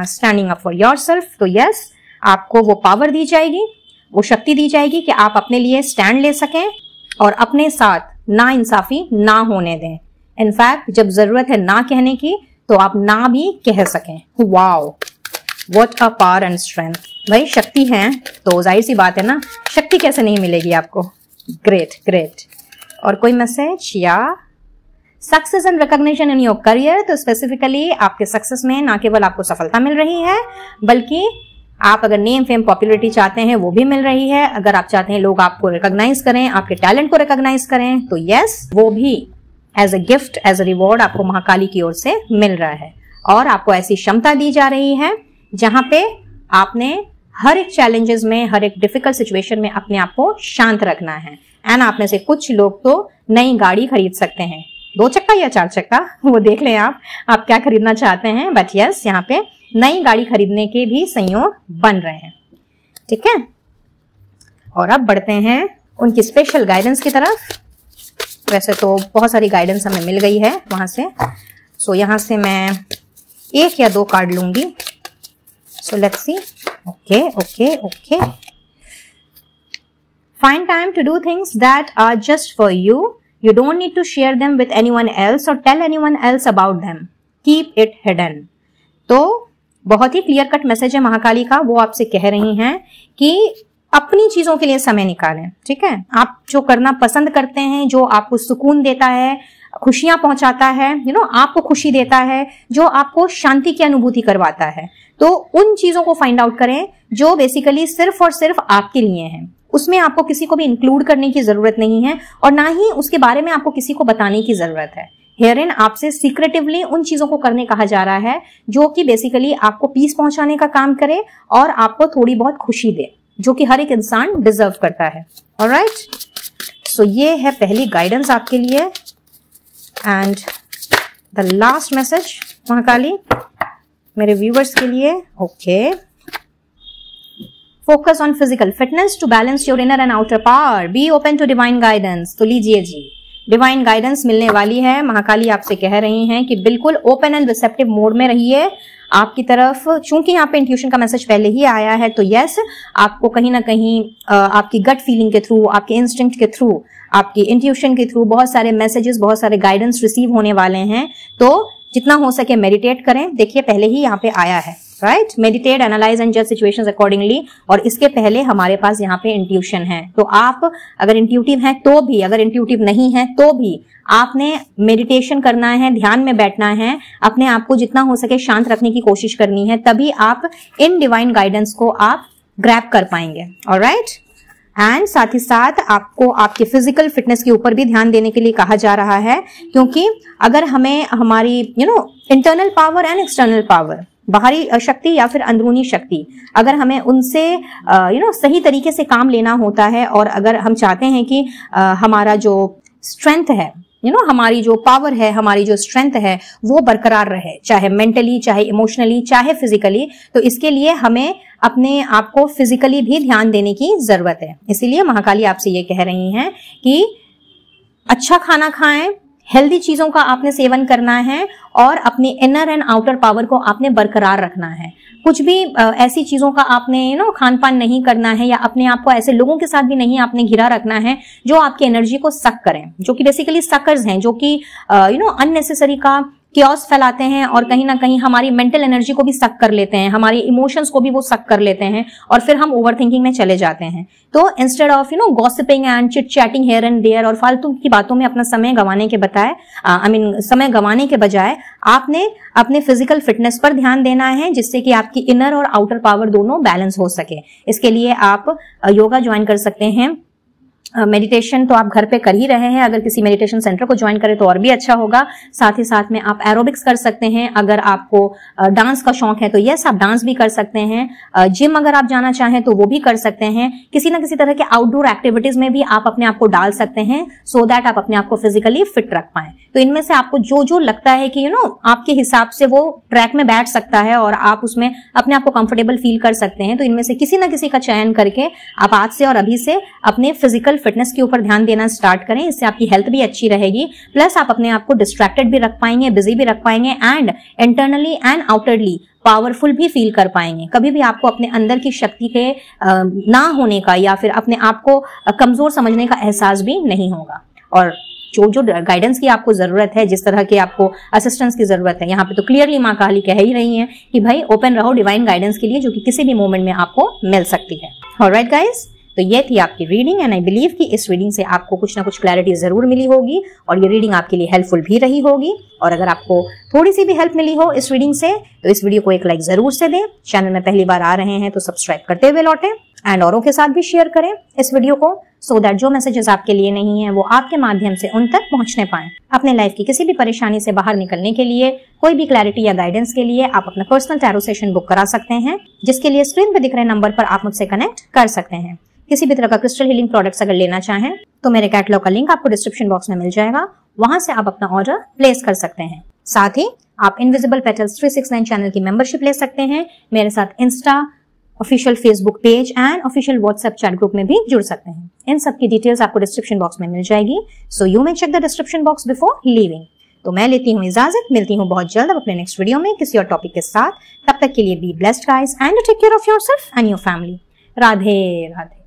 Standing up for yourself. तो यस, आपको वो पावर दी जाएगी, वो शक्ति दी जाएगी कि आप अपने लिए स्टैंड ले सकें और अपने साथ ना इंसाफी ना होने दें। इनफैक्ट जब जरूरत है ना कहने की तो आप ना भी कह सकें। Wow, what a power and strength. भाई शक्ति है तो जाहिर सी बात है ना, शक्ति कैसे नहीं मिलेगी आपको। Great great. और कोई मैसेज या success and recognition in your career, तो स्पेसिफिकली आपके सक्सेस में ना केवल आपको सफलता मिल रही है बल्कि आप अगर नेम फेम पॉपुलैरिटी चाहते हैं वो भी मिल रही है। अगर आप चाहते हैं लोग आपको रिकॉग्नाइज करें, आपके टैलेंट को रिकॉग्नाइज करें, तो यस, वो भी as a gift, as a reward आपको महाकाली की ओर से मिल रहा है। और आपको ऐसी क्षमता दी जा रही है जहां पे आपने हर एक चैलेंजेस में, हर एक डिफिकल्ट सिचुएशन में अपने आप को शांत रखना है। एंड आप में से कुछ लोग तो नई गाड़ी खरीद सकते हैं, 2 चक्का या 4 चक्का, वो देख लें आप क्या खरीदना चाहते हैं। बट यस, यहाँ पे नई गाड़ी खरीदने के भी संयोग बन रहे हैं। ठीक है, और अब बढ़ते हैं उनकी स्पेशल गाइडेंस की तरफ। वैसे तो बहुत सारी गाइडेंस हमें मिल गई है वहां से, सो यहां से मैं 1 या 2 कार्ड लूंगी। So let's see. Okay okay okay. Find time to do things that are just for you. You don't need to share them with anyone else or tell anyone else about them. Keep it hidden. तो बहुत ही clear cut message है महाकाली का। वो आपसे कह रही हैं कि अपनी चीजों के लिए समय निकालें। ठीक है, आप जो करना पसंद करते हैं, जो आपको सुकून देता है, खुशियां पहुंचाता है, आपको खुशी देता है, जो आपको शांति की अनुभूति करवाता है, तो उन चीजों को फाइंड आउट करें जो बेसिकली सिर्फ और सिर्फ आपके लिए हैं। उसमें आपको किसी को भी इंक्लूड करने की जरूरत नहीं है और ना ही उसके बारे में आपको किसी को बताने की जरूरत है। हेयरइन आपसे सीक्रेटिवली उन चीजों को करने कहा जा रहा है जो कि बेसिकली आपको पीस पहुंचाने का काम करे और आपको थोड़ी बहुत खुशी दे, जो कि हर एक इंसान डिजर्व करता है। ऑलराइट, सो ये है पहली गाइडेंस आपके लिए। And the last message Mahakali मेरे व्यूवर्स के लिए। Okay, focus on physical fitness to balance your inner and outer power, be open to divine guidance. तो लीजिए जी, डिवाइन गाइडेंस मिलने वाली है। महाकाली आपसे कह रही हैं कि बिल्कुल ओपन एंड रिसेप्टिव मोड में रहिए आपकी तरफ। चूंकि यहाँ पे इंट्यूशन का मैसेज पहले ही आया है, तो यस, आपको कहीं ना कहीं आपकी गट फीलिंग के थ्रू, आपके इंस्टिंक्ट के थ्रू, आपकी इंट्यूशन के थ्रू बहुत सारे मैसेजेस, बहुत सारे गाइडेंस रिसीव होने वाले हैं। तो जितना हो सके मेडिटेट करें। देखिए पहले ही यहाँ पे आया है, राइट, मेडिटेट, एनालाइज एंड जज सिचुएशंस अकॉर्डिंगली। और इसके पहले हमारे पास यहाँ पे इंट्यूशन है। तो आप अगर इंट्यूटिव हैं तो भी, अगर इंट्यूटिव नहीं है तो भी आपने मेडिटेशन करना है, ध्यान में बैठना है, अपने आप को जितना हो सके शांत रखने की कोशिश करनी है, तभी आप इन डिवाइन गाइडेंस को आप ग्रैब कर पाएंगे। ऑलराइट, एंड साथ ही साथ आपको आपके फिजिकल फिटनेस के ऊपर भी ध्यान देने के लिए कहा जा रहा है, क्योंकि अगर हमें हमारी internal power and external power, बाहरी शक्ति या फिर अंदरूनी शक्ति, अगर हमें उनसे सही तरीके से काम लेना होता है, और अगर हम चाहते हैं कि हमारा जो स्ट्रेंथ है, हमारी जो पावर है, हमारी जो स्ट्रेंथ है वो बरकरार रहे, चाहे मेंटली, चाहे इमोशनली, चाहे फिजिकली, तो इसके लिए हमें अपने आप को फिजिकली भी ध्यान देने की जरूरत है। इसीलिए महाकाली आपसे ये कह रही हैं कि अच्छा खाना खाएं, हेल्दी चीजों का आपने सेवन करना है और अपनी इनर एंड आउटर पावर को आपने बरकरार रखना है। कुछ भी ऐसी चीजों का आपने खान पान नहीं करना है, या अपने आप को ऐसे लोगों के साथ भी नहीं आपने घिरा रखना है जो आपकी एनर्जी को सक करें, जो कि बेसिकली सकर्स हैं, जो कि अननेसेसरी का क्योस फैलाते हैं और कहीं ना कहीं हमारी मेंटल एनर्जी को भी सक कर लेते हैं, हमारी इमोशंस को भी वो सक कर लेते हैं, और फिर हम ओवर थिंकिंग में चले जाते हैं। तो instead of gossiping and chit chatting here and there और फालतू की बातों में अपना समय गंवाने के समय गंवाने के बजाय आपने अपने फिजिकल फिटनेस पर ध्यान देना है, जिससे कि आपकी इनर और आउटर पावर दोनों बैलेंस हो सके। इसके लिए आप योगा ज्वाइन कर सकते हैं। मेडिटेशन तो आप घर पे कर ही रहे हैं, अगर किसी मेडिटेशन सेंटर को ज्वाइन करें तो और भी अच्छा होगा। साथ ही साथ में आप एरोबिक्स कर सकते हैं। अगर आपको डांस का शौक है तो यस, आप डांस भी कर सकते हैं। जिम अगर आप जाना चाहें तो वो भी कर सकते हैं। किसी ना किसी तरह के आउटडोर एक्टिविटीज में भी आप अपने आप को डाल सकते हैं, सो दैट आप अपने आप को फिजिकली फिट रख पाएं। तो इनमें से आपको जो जो लगता है कि आपके हिसाब से वो ट्रैक में बैठ सकता है और आप उसमें अपने आप को कंफर्टेबल फील कर सकते हैं, तो इनमें से किसी ना किसी का चयन करके आप आज से और अभी से अपने फिजिकल फिटनेस के ऊपर ध्यान देना स्टार्ट करें। इससे आपकी हेल्थ भी अच्छी रहेगी, प्लस आप अपने आप को डिस्ट्रैक्टेड भी रख पाएंगे, बिजी भी रख पाएंगे, एंड इंटरनली एंड आउटरली पावरफुल भी फील कर पाएंगे। कभी भी आपको अपने अंदर की शक्ति के ना होने का या फिर अपने आप को कमजोर समझने का एहसास भी नहीं होगा। और जो जो गाइडेंस की आपको जरूरत है, जिस तरह के आपको असिस्टेंस की जरूरत है, यहाँ पे तो क्लियरली माँ काली कह ही रही है कि भाई ओपन रहो डिवाइन गाइडेंस के लिए, जो कि किसी भी मोमेंट में आपको मिल सकती है। ऑलराइट गाइस, तो ये थी आपकी रीडिंग एंड आई बिलीव कि इस रीडिंग से आपको कुछ ना कुछ क्लैरिटी जरूर मिली होगी और ये रीडिंग आपके लिए हेल्पफुल भी रही होगी। और अगर आपको थोड़ी सी भी हेल्प मिली हो इस रीडिंग से तो इस वीडियो को एक लाइक जरूर से दें। चैनल में पहली बार आ रहे हैं तो सब्सक्राइब करते हुए लौटें एंड औरों के साथ भी शेयर करें इस वीडियो को, सो दैट जो मैसेजेस आपके लिए नहीं है वो आपके माध्यम से उन तक पहुंचने पाए। अपने लाइफ की किसी भी परेशानी से बाहर निकलने के लिए, कोई भी क्लैरिटी या गाइडेंस के लिए आप अपना पर्सनल टैरो सेशन बुक करा सकते हैं, जिसके लिए स्क्रीन पे दिख रहे नंबर पर आप मुझसे कनेक्ट कर सकते हैं। किसी भी तरह का क्रिस्टल हीलिंग प्रोडक्ट्स अगर लेना चाहें तो मेरे कैटलॉग का लिंक आपको डिस्क्रिप्शन बॉक्स में मिल जाएगा, वहां से आप अपना ऑर्डर प्लेस कर सकते हैं। साथ ही आप इनविजिबल पेटल्स 369 चैनल की मेंबरशिप ले सकते हैं, मेरे साथ Insta, official Facebook page and official WhatsApp chat group में भी जुड़ सकते हैं। इन सब की डिटेल्स आपको डिस्क्रिप्शन बॉक्स में मिल जाएगी, so you may check the description box before leaving. तो मैं लेती हूँ इजाजत, मिलती हूँ बहुत जल्द अपने नेक्स्ट वीडियो में किसी और टॉपिक के साथ। तब तक के लिए be blessed guys and take care of yourself and your family. Radhe Radhe.